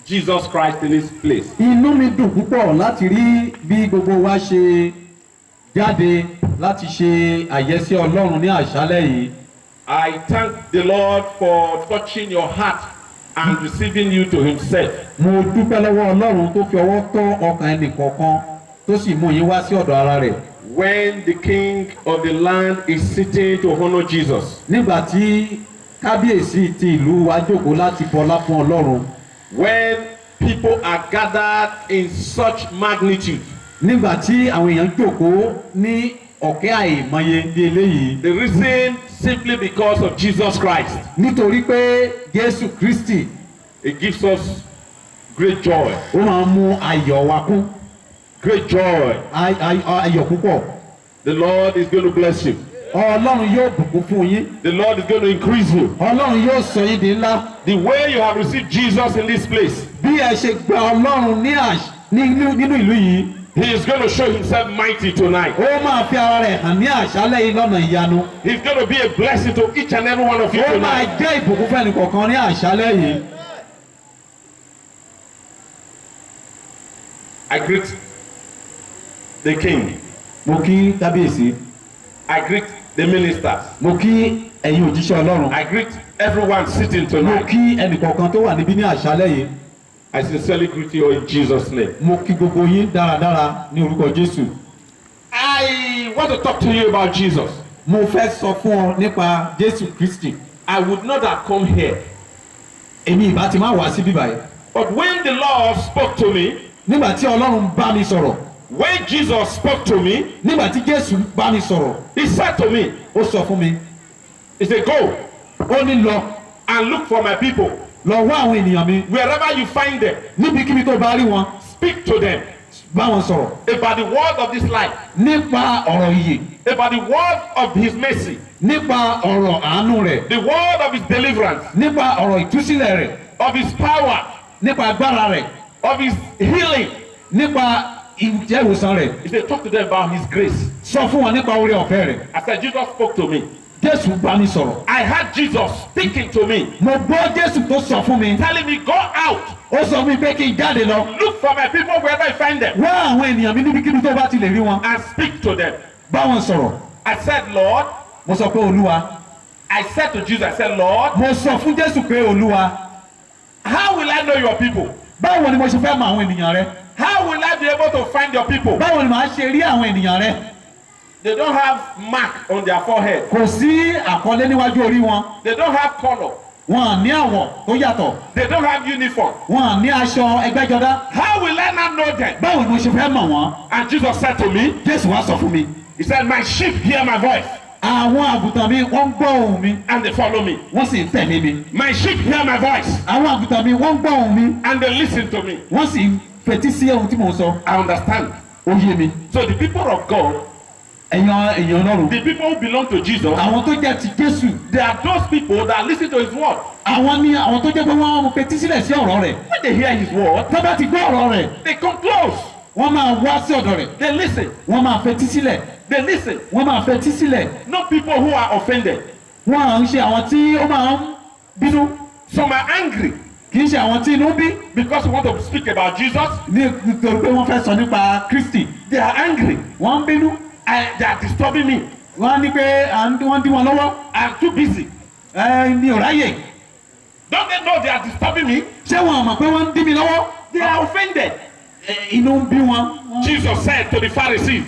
Jesus Christ in his place. Inú mi dùn púpọ̀ láti rí bí gbogbo wa ṣe jáde láti ṣe àyẹ́sí Ọlọ́run ní àṣálẹ́ yìí. I thank the Lord for touching your heart and receiving you to himself. Mo dúpẹ́ lọ́wọ́ Ọlọ́run tó fi ọwọ́ tọ́ ọkàn ẹnì kọ̀ọ̀kan tó sì mú yín wá sí ọ̀dọ̀ ara rẹ̀. When the king of the land is sitting to honor Jesus. Nígbà tí kábíyèsí ti ìlú wa jókòó láti bọlá fún Ọlọ́run. When people are gathered in such magnitude. Nígbà tí àwọn èèyàn jókòó ní ọ̀kẹ́ àìmọye bí eléyìí. The reason simply because of Jesus Christ. Nítorí pé Jésù Kristi. It gives us great joy. Ó máa ń mú ayọ̀ wa kún. Great joy. Ayọ̀ púpọ̀. The Lord is going to bless you. Ọlọ́run yóò bùkún fún yín. The Lord is going to increase you. Ọlọ́run yóò sọ yín di ńlá. The way you have received Jesus in this place. Bí ẹ ṣe gba Ọlọ́run nínú ìlú yìí. He is going to show himself mighty tonight. Ó máa fi ara rẹ̀ hàn ní àṣálẹ́ yìí lọ́nà ìyanu. He is going to be a blessing to each and every one of you Ó máa tonight. jẹ́ ìbùkún fún ẹnì kọ̀ọ̀kan ní àṣálẹ́ yìí. I greet the king. Mo kí kábíyèsí. I greet the ministers. Mo kí ẹ̀yin òjíṣẹ́ Ọlọ́run. I greet everyone sitting Mo tonight. kí ẹnì kọ̀ọ̀kan tó wà níbí ní àṣálẹ́ yìí. I sincerely greet you in Jesus' name. Mo kí gbogbo yín dáradára ní orúkọ Jésù. I want to talk to you about Jesus. Mo fẹ́ sọ fún ọ nípa Jésù Kristi. I would not have come here. Èmi ìbá ti máa wá sí bíbá yìí. But when the Lord spoke to me, Nígbà tí Ọlọ́run bá mi sọ̀rọ̀. when Jesus spoke to me, Nígbà tí Jésù bá mi sọ̀rọ̀. he said to me, Ó sọ fún mi. he said, go Ó ní lọ and look for my people. lọ wá àwọn ènìyàn mi. Wherever you find them, Níbikíbi tó bá rí wọn. speak to them Bá wọn sọ̀rọ̀. about the word of this life, Nípa ọ̀rọ̀ ìyè. about the word of his mercy, Nípa ọ̀rọ̀ àánú rẹ̀. the word of his deliverance, Nípa ọ̀rọ̀ ìtúsílẹ̀ rẹ̀. of his power, Nípa agbára rẹ̀. of his healing. Nípa ìjẹ́ ìwòsàn rẹ̀. He said, talk to them about his grace. Sọ fún wọn nípa oore ọ̀fẹ́ rẹ̀. I said, Jesus spoke to me. Jésù bá mi sọ̀rọ̀. I heard Jesus speaking to me, Mo gbọ́ Jésù tó sọ fún mi. telling me, go out, Ó sọ fún mi pé kí n jáde lọ. look for my people wherever you find them, Wá àwọn ènìyàn mi níbikíbi tó bá ti lè rí wọn. and speak to them. Bá wọn sọ̀rọ̀. I said, Lord, Mo sọ pé Olúwa. I said to Jesus, I said, Lord, Mo sọ fún Jésù pé Olúwa. how will I know your people? Báwo ni mo ṣe fẹ́ mọ àwọn ènìyàn rẹ? How will I be able to find your people? Báwo ni màá ṣe rí àwọn ènìyàn rẹ? They don't have mark on their forehead. Kò sí àkọlé níwájú orí wọn. They don't have color. Wọn à ní àwọ̀ tó yàtọ̀. They don't have uniform. Wọn à ní aṣọ ẹgbẹ́jọdá. How will I not know them? Báwo ni mo ṣe fẹ́ mọ̀ wọ́n? And Jesus said to me, Jésù wá sọ fún mi. he said, my sheep hear my voice Àwọn àgùntàn mi wọ́n ń gbọ́ ohùn mi. and they follow me. Wọ́n sì ń tẹ̀lé mi. My sheep hear my voice Àwọn àgùntàn mi wọ́n ń gbọ́ ohùn mi. and they listen to me. Wọ́n sì ń fetí sí ohun tí mò ń sọ. I understand. Ó yé mi. So the people of God, Èèyàn Ọlọ́run. the people who belong to Jesus, Àwọn tó jẹ́ ti Jésù. they are those people that listen to his word. Àwọn ni àwọn tó jẹ́ pé wọ́n fetí sílẹ̀ sí ọ̀rọ̀ rẹ̀. When they hear his word, Tó bá ti gbọ́ ọ̀rọ̀ rẹ̀, they come close. wọ́n máa wá sí ọ̀dọ̀ rẹ̀. They listen. Wọ́n máa fetí sílẹ̀. They listen. Wọ́n máa fetí sílẹ̀. Not people who are offended. Wọ́n à ń ṣe àwọn tí ó máa ń bínú. Some are angry Kì í ṣe àwọn tí inú bí. because we want to speak about Jesus. Nítorí pé wọ́n fẹ́ sọ nípa Kristi. They are angry Wọ́n ń bínú. and they are disturbing me. Wọ́n á ní pé wọ́n dí wọn lọ́wọ́. I'm too busy. Mi ò ráyè. Don't they know they are disturbing me? Ṣé wọn mọ̀ pé wọ́n ń dí mi lọ́wọ́? They are offended. Inú ń bí wọn. Jesus said to the Pharisees,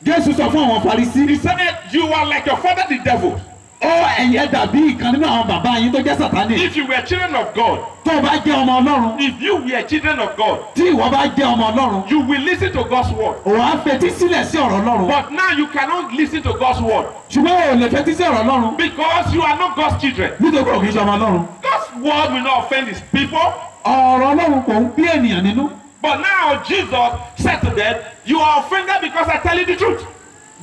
Jésù sọ fún àwọn Farisí. he said, you are like your father the devil. Ó ẹ̀yin dàbí ìkan nínú àwọn bàbá yín tó jẹ́ Sátánì. If you were children of God, Tó o bá jẹ́ ọmọ Ọlọ́run. if you were children of God, Tí ìwọ bá jẹ́ ọmọ Ọlọ́run. you will listen to God's word. Òun á fetí sílẹ̀ sí ọ̀rọ̀ Ọlọ́run. But now you cannot listen to God's word Ṣùgbọ́n o ò lè fetí sí ọ̀rọ̀ Ọlọ́run. because you are not God's children. Nítorí pé o kì í ṣe ọmọ Ọlọ́run. God's word will not offend his people. Ọ̀rọ̀ Ọlọ́run kò ń bí ènìyàn nínú. But now Jesus said to them, you are offended because I tell you the truth.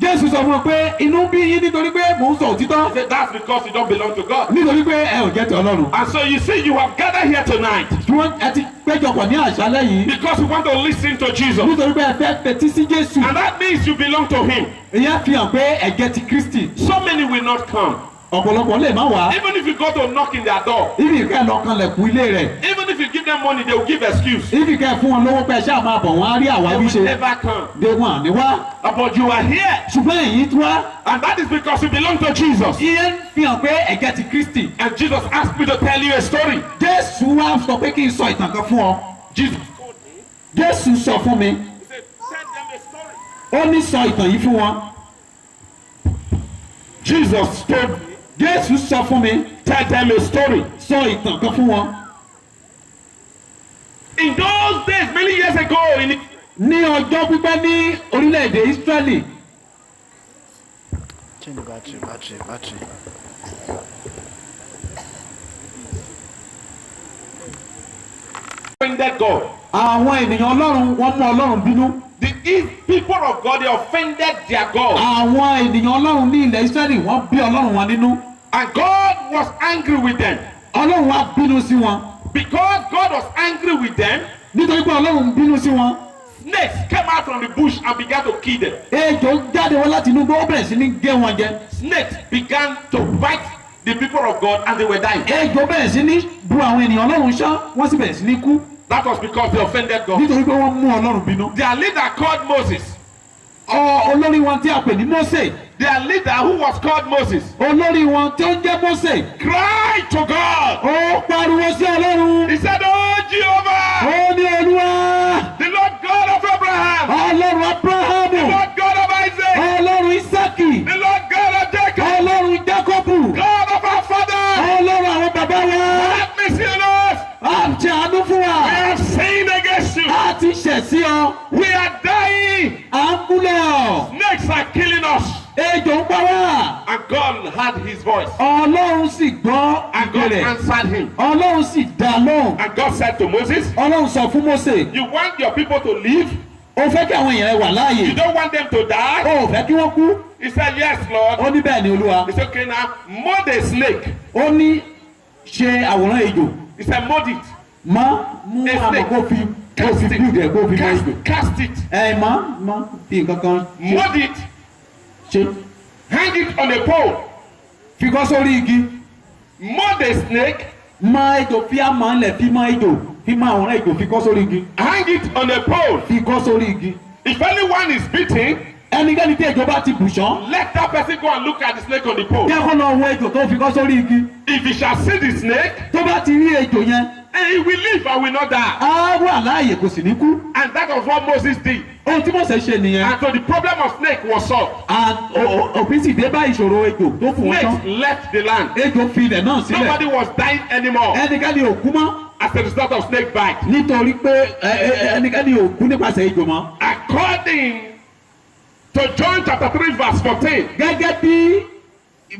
Jésù sọ fún ọ pé inú bí yín nítorí pé mò ń sọ òtítọ́. He said, that's because you don't belong to God. Nítorí pé ẹ ò jẹ́ ti Ọlọ́run. And so you see, you have gathered here tonight Ṣùgbọ́n ẹ ti péjọpọ̀ ní àṣálẹ́ yìí. because you want to listen to Jesus. Nítorí pé ẹ fẹ́ fetí sí Jésù. And that means you belong to him. Ìyẹn fi hàn pé ẹ jẹ́ ti Kristi. So many will not come. ọ̀pọ̀lọpọ̀ lè má wá. Even if you go to knock in their door, ibi ìkẹ́ lọ kanlẹ̀kùn ilé rẹ̀. even if you give them money, they will give excuse. ibi ìkẹ́ fún wọn lówó pẹ́ ṣáà máa bọ̀ wọ́n á rí They àwáwí will ṣe. never come. dé wọn ní wá. But you are here, ṣùgbọ́n èyí tí wá. and that is because you belong to Jesus. iye ń fi hàn pé ẹ̀jẹ̀ ti Kristi. And Jesus asked me to tell you a story. Jésù wá sọ pé kí n sọ ìtàn kan fún ọ. Jesus told me, Jésù sọ fún mi. he said, tell them a story. ó ní sọ ìtàn yìí fún wọn. Jesus told me, Jésù sọ fún mi. tell them a story. sọ ìtàn kan fún wọn. In those days, many years ago, ní ọjọ́ pípẹ́ ní orílẹ̀-èdè Ísírẹ́lì. Change the battery. offended God. àwọn ènìyàn Ọlọ́run wọ́n mú Ọlọ́run bínú. The people of God, they offended their God. àwọn ènìyàn Ọlọ́run ní ilẹ̀ Ísírẹ́lì wọ́n bí Ọlọ́run wọn nínú. And God was angry with them. Ọlọ́run wá bínú sí wọn. Because God was angry with them, nítorí pé Ọlọ́run bínú sí wọn. snakes came out from the bush and began to kill them. ejò jáde wá láti inú igbó ó bẹ̀rẹ̀ sí ní gé wọn jẹ. Snakes began to bite the people of God and they were dying. ejò bẹ̀rẹ̀ sí ní bu àwọn ènìyàn Ọlọ́run ṣán wọ́n sì bẹ̀rẹ̀ sí ní kú. That was because they offended God. nítorí pé wọ́n mú Ọlọ́run bínú. Their leader called Moses. olórí wọn tí a pè ní Mósè. Their leader who was called Moses olórí wọn tí ó ń jẹ́ Mósè. cried to God. ó pariwo sí Ọlọ́run. He said, "Oh Jehovah, ó ní Olúwa. the Lord God of Abraham, Ọlọ́run the Ábúráhámù. Lord God of Isaac, Ọlọ́run Ísákì. the Lord God of Jacob, Ọlọ́run Jákọ́bù. God of our father, Ọlọ́run àwọn bàbá wa. have mercy on us. a ṣe àánú fún We wa. have sinned against you. a ti ṣẹ̀ sí ọ. We are dying. à ń kú lọ. Snakes are killing us." ejò ń pa wá. And God heard his voice. Ọlọ́run sì gbọ́ And ìpè God rẹ̀. answered him. Ọlọ́run sì dá a lóhùn. And God said to Moses, Ọlọ́run sọ fún Mósè. "You want your people to live? ó fẹ́ kí àwọn èèyàn rẹ̀ wà You láàyè. don't want them to die?" ó fẹ́ kí wọ́n kú. He said, "Yes, Lord." ó ní bẹ́ẹ̀ ni Olúwa. He said, "Okay, now mold a snake." ó ní ṣe àwòrán ejò. He said, "Mold it. mọ́ mú A àmọ̀ snake. kó fi Cast it. bíúdì ẹ̀ kó fi mọ ejò. Cast it. mọ́ fi nǹkan kan Mold it. ṣe. Hang it on a pole. fi kọ́ sórí igi. Mold a snake. mọ ejò fi àmọ́ ńlẹ̀ fi mọ ejò fi mọ àwòrán ejò fi kọ́ sórí igi. Hang it on a pole. fi kọ́ sórí igi. If anyone is beaten, ẹnikẹ́ni tí ejò bá ti bù ṣán. let that person go and look at the snake on the pole. jẹ́ kó lọ wo ejò tó fi kọ́ sórí igi. If he shall see the snake, tó bá ti rí ejò yẹn. he will live and will not die. á wà láàyè kò sì ní kú. And that was what Moses did. ohun tí Mósè ṣe nìyẹn. And so the problem of snake was solved. òpin sì dé bá ìṣòro ejò tó fún wọn tán. Snakes left the land. ejò fi ilẹ̀ náà sílẹ̀. Nobody was dying anymore ẹnikẹ́ni ò kú mọ́. as a result of snake bite. nítorí pé ẹnikẹ́ni ò kú nípasẹ̀ ejò mọ́. According to John chapter 3 verse 14, gẹ́gẹ́ bí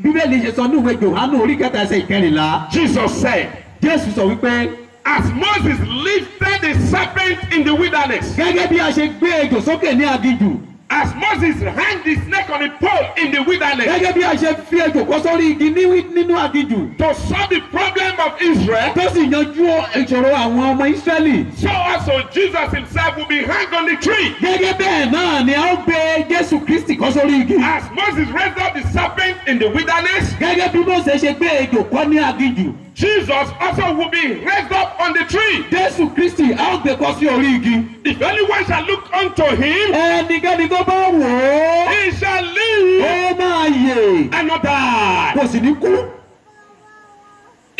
bíbélì ṣe sọ ní ìwé Jòhánù orí kẹta ẹsẹ̀ ìkẹrìnlá. Jesus said, Jésù sọ wípé as Moses lifted the serpent in the wilderness, gẹ́gẹ́ bí a ṣe gbé ejò sókè ní aginjù. as Moses hung the snake on a pole in the wilderness gẹ́gẹ́ bí a ṣe fi ejò kọ́ sórí igi nínú aginjù. to solve the problem of Israel, tó sì yanjú ìṣòro àwọn ọmọ Ísírẹ́lì. so also Jesus himself will be hung on the tree. gẹ́gẹ́ bẹ́ẹ̀ náà ni a ó gbé Jésù Kristi kọ́ sórí igi. As Moses raised up the serpent in the wilderness, gẹ́gẹ́ bí Mósè ṣe gbé ejò kọ́ ní aginjù. Jesus also will be raised up on the tree. Jésù Kristi a ó gbé kọ́ sí orí igi. If anyone shall look unto him, ẹnikẹ́ni tó bá wò ó. he shall live ó máa yè. and not die. kò sì ní kú.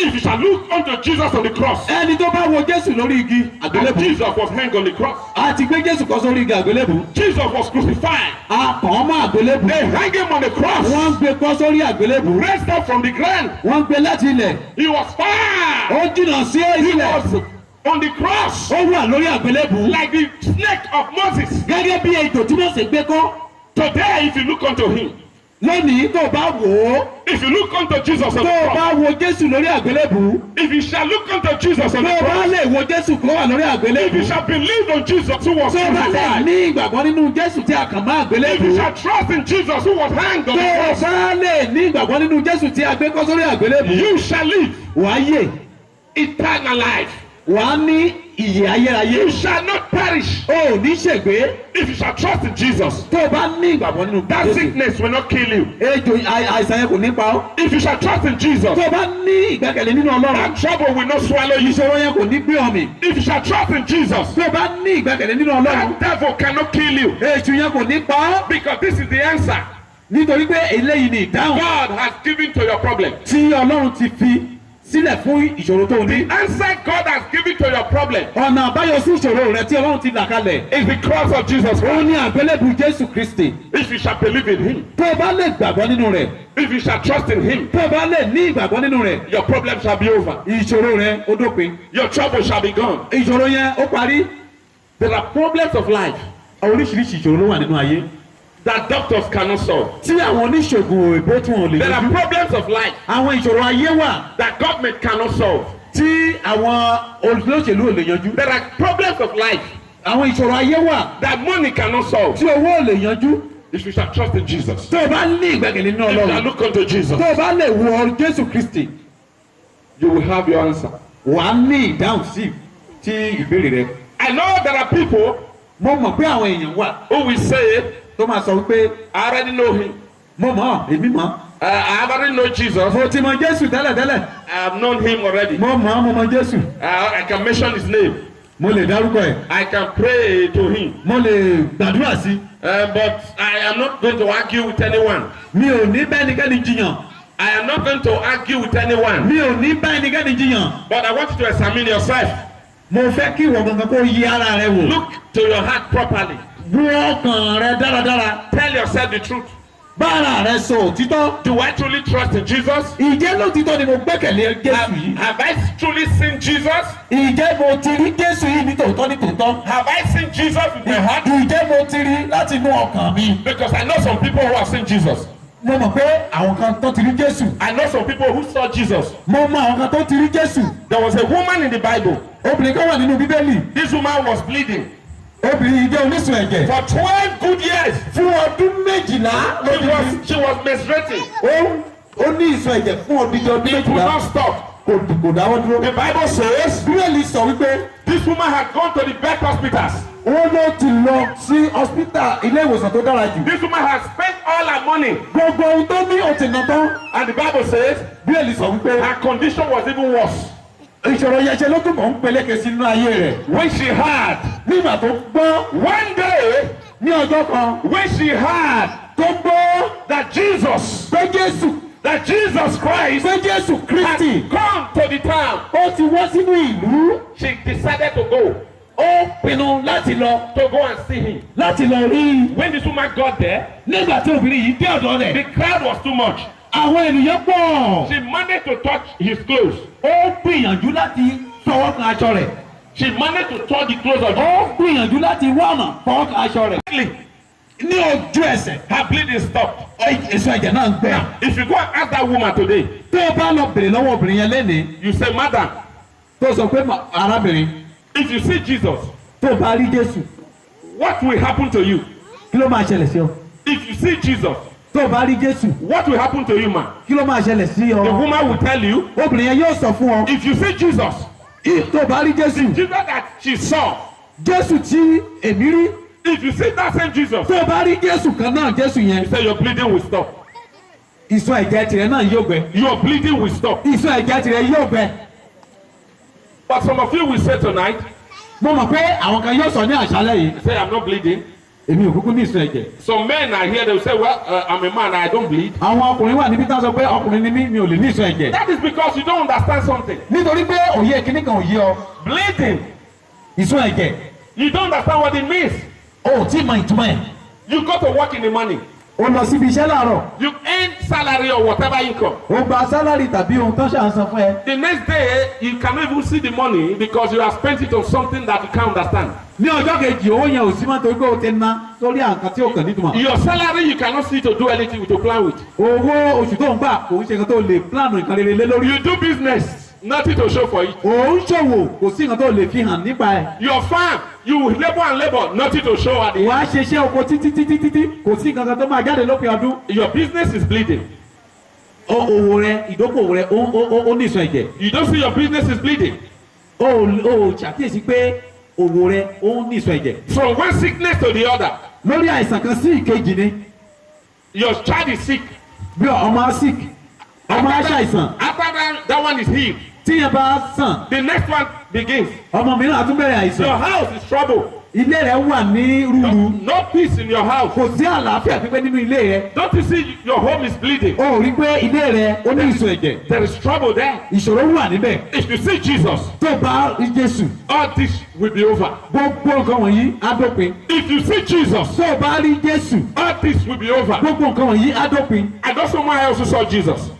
If you shall look unto Jesus on the cross, ẹni tó bá wo Jésù lórí igi and àgbélébù. Jesus was hanged on the cross. a ti gbé Jésù kọ́ sórí igi àgbélébù. Jesus was crucified. a kàn án mọ́ àgbélébù. They hang him on the cross. wọ́n gbé kọ́ sórí àgbélébù. Raised up from the ground. wọ́n gbé láti ilẹ̀. He was far. ó jìnnà sí He ilẹ̀. was on the cross ó wà lórí àgbélébù. like the snake of Moses. gẹ́gẹ́ bí ejò tí Mósè gbé kọ́. Today, if you look unto him, lónìí tó bá wò ó. if you look unto Jesus on tó the o bá cross, wo Jésù lórí àgbélébù. if you shall look unto Jesus on tó the o bá cross, lè wo Jésù kó wà lórí if àgbélébù. you shall believe on Jesus who was tó o bá lè crucified, ní ìgbàgbọ́ nínú Jésù tí a kàn mọ́ if you àgbélébù. shall trust in Jesus who was hanged on tó the o cross, bá lè ní ìgbàgbọ́ nínú Jésù tí a gbé kọ́ sórí àgbélébù. you shall live wàá yè. eternal life. wàá ní ìyè ayérayé. You shall not perish O ò ní ṣègbé. if you shall trust in Jesus. Tó o bá ní ìgbàgbọ́ nínú That Jésù. sickness will not kill you. Ejò àìsàn yẹn kò ní pa ọ́. If you shall trust in Jesus, Tó o bá ní ìgbẹ́kẹ̀lé nínú Ọlọ́run. that trouble will not swallow you. Ìṣòro yẹn kò ní gbé ọmì. If you shall trust in Jesus, Tó o bá ní ìgbẹ́kẹ̀lé nínú Ọlọ́run. that devil cannot kill you. Èṣù yẹn kò ní pa ọ́. Because this is the answer Nítorí pé eléyìí ni ìdáhùn God has given to your problem. tí Ọlọ́run ti fi sílẹ̀ fún ìṣòro tó o ní. The answer God has given to your problem Ọ̀nà àbáyọ sí ìṣòro rẹ tí Ọlọ́run ti là kalẹ̀. is the cross of Jesus Ó Christ. ní àgbélébù Jésù Kristi. If you shall believe in Him, Tó o bá lè gbàgbọ́ nínú rẹ̀. if you shall trust in Him, Tó o bá lè ní ìgbàgbọ́ nínú rẹ̀. your problem shall be over. Ìṣòro rẹ ó dópin. Your trouble shall be gone. Ìṣòro yẹn ó parí. There are problems of life Oríṣiríṣi ìṣòro ló wà nínú ayé. that doctors cannot solve. Tí àwọn oníṣègùn òyìnbó tí wọn ò lè There are yanjú. problems of life Àwọn ìṣòro ayé wà that government cannot solve. tí àwọn olóṣèlú ò lè yanjú. There are problems of life Àwọn ìṣòro ayé wà that money cannot solve. tí owó ò lè yanjú. If you shall trust in Jesus, Tó o bá ní ìgbẹ́kẹ̀lé nínú if you shall Ọlọ́run. look unto Jesus, Tó o bá lè wo Jésù Kristi. you will have your answer. Wà á ní ìdáhùn sí ìbéèrè rẹ. I know there are people Mo mọ̀ pé àwọn èèyàn wà who will say, tó máa sọ wípé I already know Him. mo mọ̀ èmi mọ̀. I already know Jesus. Mo ti mọ Jésù tẹ́lẹ̀tẹ́lẹ̀. I have known Him already. Mo mọ Jésù. I can mention His name. Mo lè dárúkọ ẹ̀. I can pray to Him. Mo lè gbàdúrà sí. But I am not going to argue with anyone. Mi ò ní bá ẹnikẹ́ni jiyàn. I am not going to argue with anyone. Mi ò ní bá ẹnikẹ́ni jiyàn. But I want you to examine yourself. Mo fẹ́ kí ìwọ gangan kó yí ara rẹ wò. Look to your heart properly. Gbọ́ ọkàn rẹ dáradára. Tell yourself the truth. Bá ara rẹ sọ òtítọ́. Do I truly trust in Jesus? Ìjẹ́ lótìtọ́ ni mo gbẹ́kẹ̀lé Jésù yìí. Have I truly seen Jesus? Ìjẹ́ mo ti rí Jésù yìí ní tòótọ́ ní tòótọ́. Have I seen Jesus with my heart? Ìjẹ́ mo ti rí láti inú ọkàn mi. Because I know some people who have seen Jesus. Mo mọ̀ pé àwọn kan tó ti rí Jésù. I know some people who saw Jesus. Mo mọ̀ àwọn kan tó ti rí Jésù. There was a woman in the Bible. Obìnrin kan wà nínú Bíbélì. This woman was bleeding Obìnrin yìí jẹ́ oníṣun ẹ̀jẹ̀. for 12 good years. Fún ọdún méjìlá lódìdí. She was menstruating. Ó ní ìsun ẹ̀jẹ̀ fún odidi ọdún It would méjìlá. not stop. Kò dáwọ́ dúró. The Bible says Bíbélì sọ wípé this woman had gone to the best hospitals. wọ́n ló ti lọ sí hospital ilé ìwòsàn tó dára jù. This woman had spent all her money. Gbogbo ohun tó ní ó ti ná tán. And the Bible says Bíbélì sọ wípé her condition was even worse. ìṣòro yẹn ṣe ló túbọ̀ ń peléke sí inú ayé rẹ̀. When she heard, Nígbà tó gbọ́ one day, ní ọjọ́ kan when she heard tó gbọ́ that Jesus Christ pé Jésù Kristi had come to the town, ó ti wá sínú ìlú. she decided to go Ó pinnu láti lọ and see him. láti lọ rí i. When this woman got there, Nígbà tí obìnrin yìí dé ọ̀dọ̀ the rẹ̀, crowd was too much. àwọn ènìyàn pọ̀. She managed to touch his clothes. Ó gbìyànjú láti fọwọ́ kan aṣọ rẹ̀. She managed to touch the clothes of Ó gbìyànjú láti wá ọ̀nà fọwọ́ kan aṣọ rẹ̀. Jesus. Ní ojú ẹsẹ̀, Her bleeding stopped. èso ẹ̀jẹ̀ náà ń gbẹ. Now, if you go and ask that woman today, Tó o bá lọ bèrè lọ́wọ́ obìnrin yẹn lénìí, you say, Madam, tó o sọ pé arábìnrin, if you see Jesus, tó o bá rí Jésù, what will happen to you? kí ló máa ṣẹlẹ̀ sí ọ? If you see Jesus, Tó o bá rí Jésù, what will happen to you, man? kí ló máa ṣẹlẹ̀ sí The ọ? woman will tell you, Obìnrin yẹn yóò sọ fún ọ. if you see Jesus, Tó o bá rí Jésù, Jesus that she saw, Jésù tí èmi rí. if you see that same Jesus, Tó o bá rí Jésù kan náà, Jésù yẹn, you say your bleeding will stop. ìsun ẹ̀jẹ̀ tirẹ̀ náà yóò gbẹ. Your bleeding will stop. Ìsun ẹ̀jẹ̀ tirẹ̀ yóò gbẹ. But some of you will say tonight, Mo mọ̀ pé àwọn kan yóò sọ ní àṣálẹ́ yìí. you say, I'm not bleeding. Èmi ò kúkú ní ìsun ẹ̀jẹ̀. Some men are here, they will say, well, I'm a man, I don't bleed. Àwọn ọkùnrin wà níbi tá a sọ pé ọkùnrin ni mí, mi ò lè ní ìsun ẹ̀jẹ̀. That is because you don't understand something. Nítorí pé òye kìíní kan ò yé ọ. Bleeding, Ìsun ẹ̀jẹ̀, you don't understand what it means. o ò tí ì mọ ìtumọ̀ ẹ̀. You go to work in the morning, O lọ síbi iṣẹ́ láàárọ̀. you earn salary or whatever income. O gba sálárì tàbí ohun tó ṣà ń san fún ẹ. The next day, you cannot even see the money because you have spent it on something that you can't understand. Ní ọjọ́ kejì, owó yẹn ò sí mọ́ torí pé o ti ná sórí àǹkan tí o kàn nítumọ̀. Your salary, you cannot see to do anything to plan with. Owó oṣù tó ń gbà kò ń ṣe nǹkan tó lè pílànù nǹkan rere lé lórí. You do business, nothing to show for it. O ń ṣòwò, kò sí nǹkan tó lè fi hàn nípa ẹ̀. Your farm, you labor and labor, nothing to show at the end. Wàá ṣiṣẹ́ oko títí, kò sí nǹkan kan tó máa jáde lópin ọdún. Your business is bleeding. Òwò rẹ, ìdókòwò rẹ, ó ní ìsun ẹ̀jẹ̀. You don't see your business is bleeding. o ṣàkíyèsí pé òwò rẹ ó ń ní ìsọ ẹ̀jẹ̀. From one sickness to the other. lórí àìsàn kan sí ìkejì ni. Your child is sick. bí ọmọ sick ọmọ aṣàìsàn. After that one is healed. tí yẹn bá sàn. The next one begins. ọmọ mìíràn tún bẹ̀rẹ̀ àìsàn. Your house is trouble. ilé rẹ wà ní rúru. No peace in your house. kò sí àlàáfíà pípẹ́ nínú ilé rẹ. Don't you see your home is bleeding? o rí pé ilé rẹ ó ní ìsọ ẹ̀jẹ̀. There is trouble there. ìṣòro wà níbẹ̀. If you see Jesus, tó bá rí Jésù. all this will be over. gbogbo nǹkan wọ̀nyí á dópin. If you see Jesus, tó bá rí Jésù. all this will be over. gbogbo nǹkan wọ̀nyí á dópin. I know someone else who saw Jesus.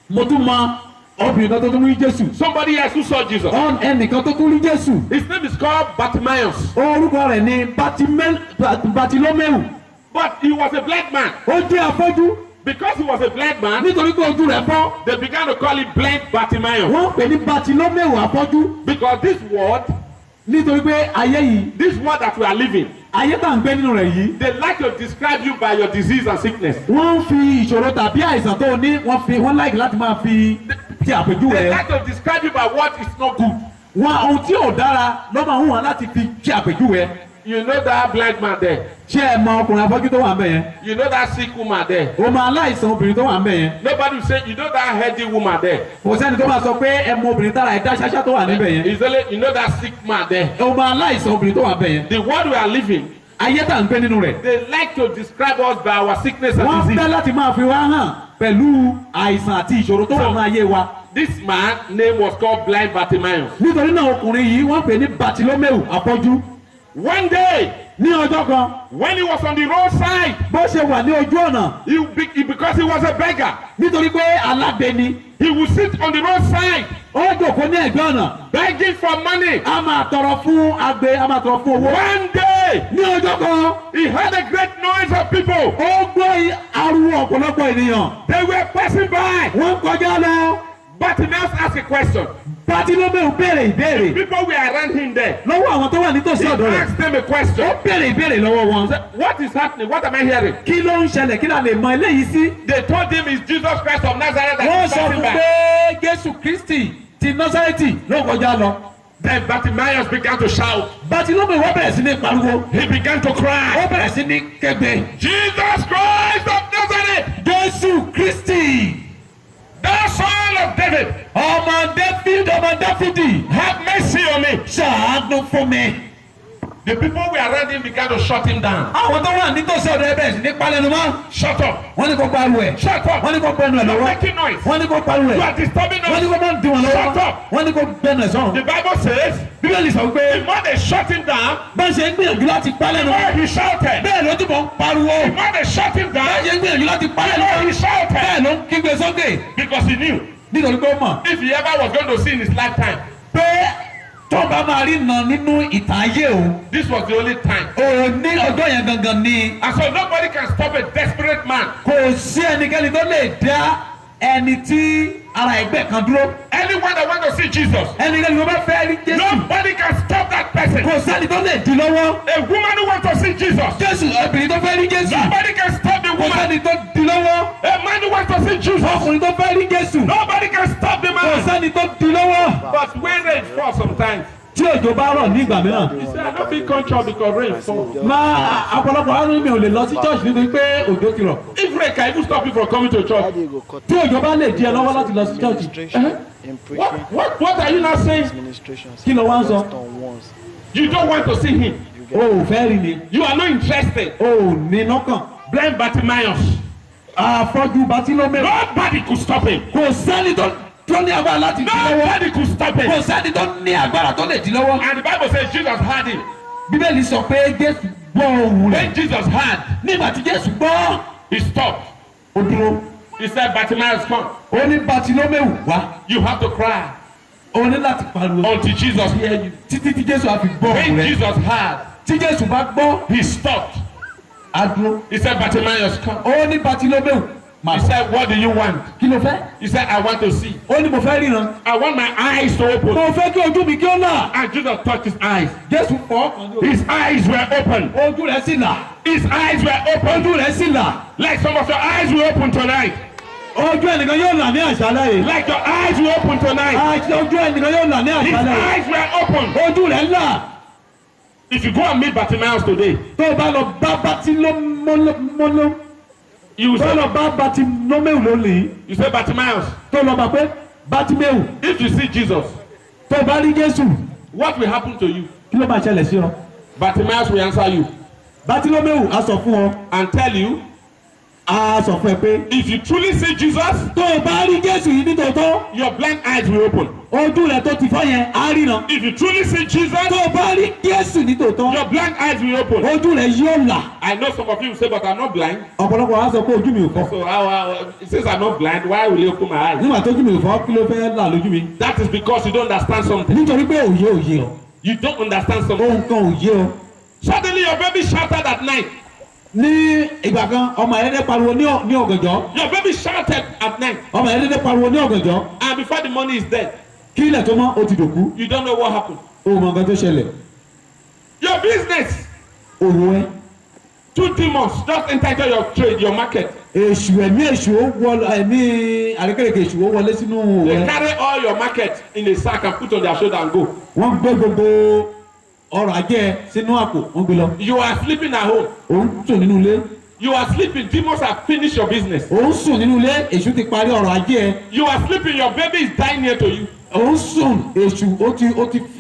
mo tún mọ obìnrin kan tó tún rí Jésù. Somebody else who saw Jesus. ẹnìkan tó tún rí Jésù. His name is called Bartimaeus. orúkọ rẹ̀ ni Batilómẹ́ù. But he was a blind man. ó jẹ́ afọ́jú. Because he was a blind man, nítorí pé ojú rẹ̀ fọ́. they began to call him blind Bartimaeus. wọ́n pè ní Batilómẹ́ù afọ́jú. Because this world, nítorí pé ayé yìí. this world that we are living, ayé tá à ń gbé nínú rẹ̀ yìí. they like to describe you by your disease and sickness. wọ́n ń fi ìṣòro tàbí àìsàn tó ní wọ́n láìkí láti máa fi ti àpèjúwe They rẹ̀. like to describe you by what is not good. wọn ohun tí ò dára ló máa ń wọ́n láti fi ti àpèjúwe. You know that blind man there. ṣé ẹ mọ ọkùnrin afọ́jú tó wà ń bẹ̀ yẹn. You know that sick woman there. o máa aláìsàn obìnrin tó wà ń bẹ̀ yẹn. Nobody will say, you know that healthy woman there. kò sẹ́ni tó máa sọ pé ẹ mọ obìnrin tára ẹ̀ dá ṣáṣá tó wà níbẹ̀ yẹn. It's only, you know that sick man there. o máa aláìsàn obìnrin tó wà ń bẹ̀ yẹn. The world we are living, ayé tá à ń gbé nínú rẹ̀. they like to describe us by our sickness and wọ́n fẹ́ disease. láti máa fi wá hàn pẹ̀lú àìsàn àti ìṣòro tó wà ní ayé wa. This man name was called blind Bartimaeus. nítorí náà ọkùnrin yìí wọ́n pè ní Batilómẹ́ù afọ́jú. One day, ní ọjọ́ kan when he was on the roadside, bó ṣe wà ní ojú ọ̀nà because he was a beggar, nítorí pé alágbe ni he would sit on the roadside ó jókòó ní ẹ̀gbẹ́ ọ̀nà begging for money. a máa tọrọ fún agbe a máa tọrọ fún owó. One day, ní ọjọ́ kan he heard a great noise of people. ó gbọ́ ariwo ọ̀pọ̀lọpọ̀ ènìyàn They were passing by. wọ́n kọjá lọ. Bartimaeus asked a question. Batilómẹ́ù béèrè ìbéèrè People were around him there. lọ́wọ́ àwọn tó wà nítòsí He ọ̀dọ̀ rẹ̀. asked them a question. ó béèrè ìbéèrè lọ́wọ́ wọn. What is happening? What am I hearing? kí ló ń ṣẹlẹ̀ kí la lè mọ eléyìí sí. They told him it's Jesus Christ of Nazareth that wọ́n is sọ passing fún by. pé Jésù Kristi ti Násárẹ́tì ló kọjá lọ. Then Bartimaeus began to shout. Batilómẹ́ù wọ́n bẹ̀rẹ̀ sí ní pariwo. He began to ó cry. bẹ̀rẹ̀ sí ní kégbe. Jesus Christ of Nazareth, Jésù Kristi thou son of David, ọmọ Dáfídì have mercy on me. ṣàánú fún mi. The people who were around him began to shut him down. àwọn tó wà nítòsí ọ̀dọ̀ ẹ bẹ̀rẹ̀ sí ní palẹ̀nu mọ́. Shut up. wọ́n ní kó pariwo ẹ̀. Shut up. wọ́n ní kó gbẹnu ẹ̀ You're lọ́wọ́. making noise. wọ́n ní kó pariwo You ẹ̀. are disturbing wọ́n ní us. kó máa ń dùn wọn Shut lọ́wọ́. up. wọ́n ní kó gbẹnu ẹ̀ The sọ̀rọ̀. Bible says, Bíbélì sọ pé the more they shut him down, bá ń ṣe ń gbìyànjú láti the palẹ̀nu more mọ́. he shouted. bẹ́ẹ̀ ló túbọ̀ ń pariwo. The more they shut him bá ń down, ṣe ń gbìyànjú láti the palẹ̀nu more he mọ́. bẹ́ẹ̀ shouted. ló ń kígbe sókè. Because he knew nítorí pé ó mọ̀ if he ever was going to see in his lifetime, pé tó bá máa rí nà nínú ìtàn ayé o. this was the only time. òun ní ọjọ́ yẹn gangan ni. And so nobody can stop a desperate man. kò sí ẹnikẹ́ni tó lè dá ẹni tí ara ẹgbẹ́ kan dúró. Anyone that wants to see Jesus, ẹnikẹ́ni tó bá fẹ́ rí Jésù. nobody can stop that person. kò sẹ́ni tó lè dì lọ́wọ́. A woman who wants to see Jesus, Jésù obìnrin tó fẹ́ rí Jésù. nobody can stop the kò woman. sẹ́ni tó dì lọ́wọ́. A man who wants to see Jesus, ọkùnrin tó fẹ́ rí Jésù. nobody can stop the kò man. sẹ́ni tó dì lọ́wọ́. But when rain falls sometimes, tí òjò bá rọ̀ ní ìgbà mìíràn. he said, I don't feel control because rain falls. máa ọ̀pọ̀lọpọ̀ àrùn mi ò lè lọ sí church nítorí pé òjò ti rọ̀. If rain can even stop you from coming to church, tí òjò bá lè di ẹ lọ́wọ́ láti lọ sí church. what are you now saying? kí ló wá ń sọ. You don't want to see him. o ò fẹ́ rí ni. You are not interested. o ò ní lọ́kàn. Blind Bartimaeus, àfọ́jú Batilómẹ́ù. nobody could stop him. kò sẹ́ni tó ní agbára láti dì lọ́wọ́. Nobody could stop him. kò sẹ́ni tó ní agbára tó lè dì lọ́wọ́. And the Bible says Jesus heard him. bíbélì sọ pé Jésù gbọ́ ohùn rẹ̀. When Jesus heard, nígbà tí Jésù gbọ́ he stopped. ó dúró. He said, Bartimaeus, come. ó ní Batilómẹ́ù wá. You have to cry ó ní láti pariwo. until Jesus hear you. títí tí Jésù á fi gbọ́ ohùn When rẹ̀. Jesus heard, tí Jésù bá gbọ́ he stopped. á dúró. He said, Bartimaeus, come. ó ní Batilómẹ́ù He said, what do you want? kí ló fẹ́. He said, I want to see. ó ní mo fẹ́ ríran. I want my eyes to open. mo fẹ́ kí ojú mi kí ó là. And Jesus touched his eyes. Jésù fọ́ ọkàn ní ojú. His eyes were open. ojú rẹ̀ sì là. His eyes were open. ojú rẹ̀ sì là. Like some of your eyes will open tonight. Ojú ẹnìkan yóò là ní àṣálẹ́ yìí. Like your eyes will open tonight. Ojú ẹnìkan yóò là ní His àṣálẹ́ yìí. eyes were open. Ojú rẹ̀ là. If you go and meet Bartimaeus today, Tó o bá lọ bá Bátílómẹ́ù you will tó say, lọ bá Bátílómẹ́ù lónìí. you say Bartimaeus, Tó lọ bá pé Bátíméù if you see Jesus, tó o bá rí Jésù what will happen to you? kí ló máa ṣẹlẹ̀ sí ọ? Bartimaeus will answer you Bátílómẹ́ù á sọ fún ọ, and tell you, á sọ fún ẹ pé if you truly see Jesus, tó o bá rí Jésù yìí nítòótọ́ your blind eyes will open. ojú rẹ̀ tó ti fọ́ yẹn á ríran. If you truly see Jesus, Tó o bá rí Jésù nítòótọ́ your blind eyes will open. ojú rẹ̀ yóò là. I know some of you will say, but I'm not blind. Ọ̀pọ̀lọpọ̀ á sọ pé ojú mi ò fọ́. So since I'm not blind, why will you open my eyes? Nígbà tójú mi ò fọ́ kí ló fẹ́ là lójú mi? That is because you don't understand something. Nítorí pé òye ọ. You don't understand something. Ohun kan òye ọ. Suddenly your baby shouted at night. Ní ìgbà kan ọmọ ẹ̀rẹ́dẹ́ pariwo ní ọ̀gànjọ́. Your baby shouted at night. Ọmọ ẹ̀rẹ́dẹ́ pariwo ní ọ̀gànjọ́. And before the money is dead, Kí ilẹ̀ tó mọ́ ó ti dòkú. you don't know what happened. O mọ nǹkan tó ṣẹlẹ̀. Your business, Òwò ẹ. 2 demons just enter your trade, your market. Èṣù ẹ̀mí èṣù ó wọ ẹ̀mí àrékèrèkè èṣù ó wọlé sínú òwò They ẹ. carry all your market in a sack and put on their shoulder and go. Wọ́n gbé gbogbo ọrọ̀ ajé ẹ sínú àpò wọ́n gbé lọ. You are sleeping at home. Òun sùn nínú ilé. You are sleeping. Demons have finished your business. Òun sùn nínú ilé èṣù ti parí ọrọ̀ ajé ẹ. You are sleeping. Your baby is dying near to you. Òun sùn èṣù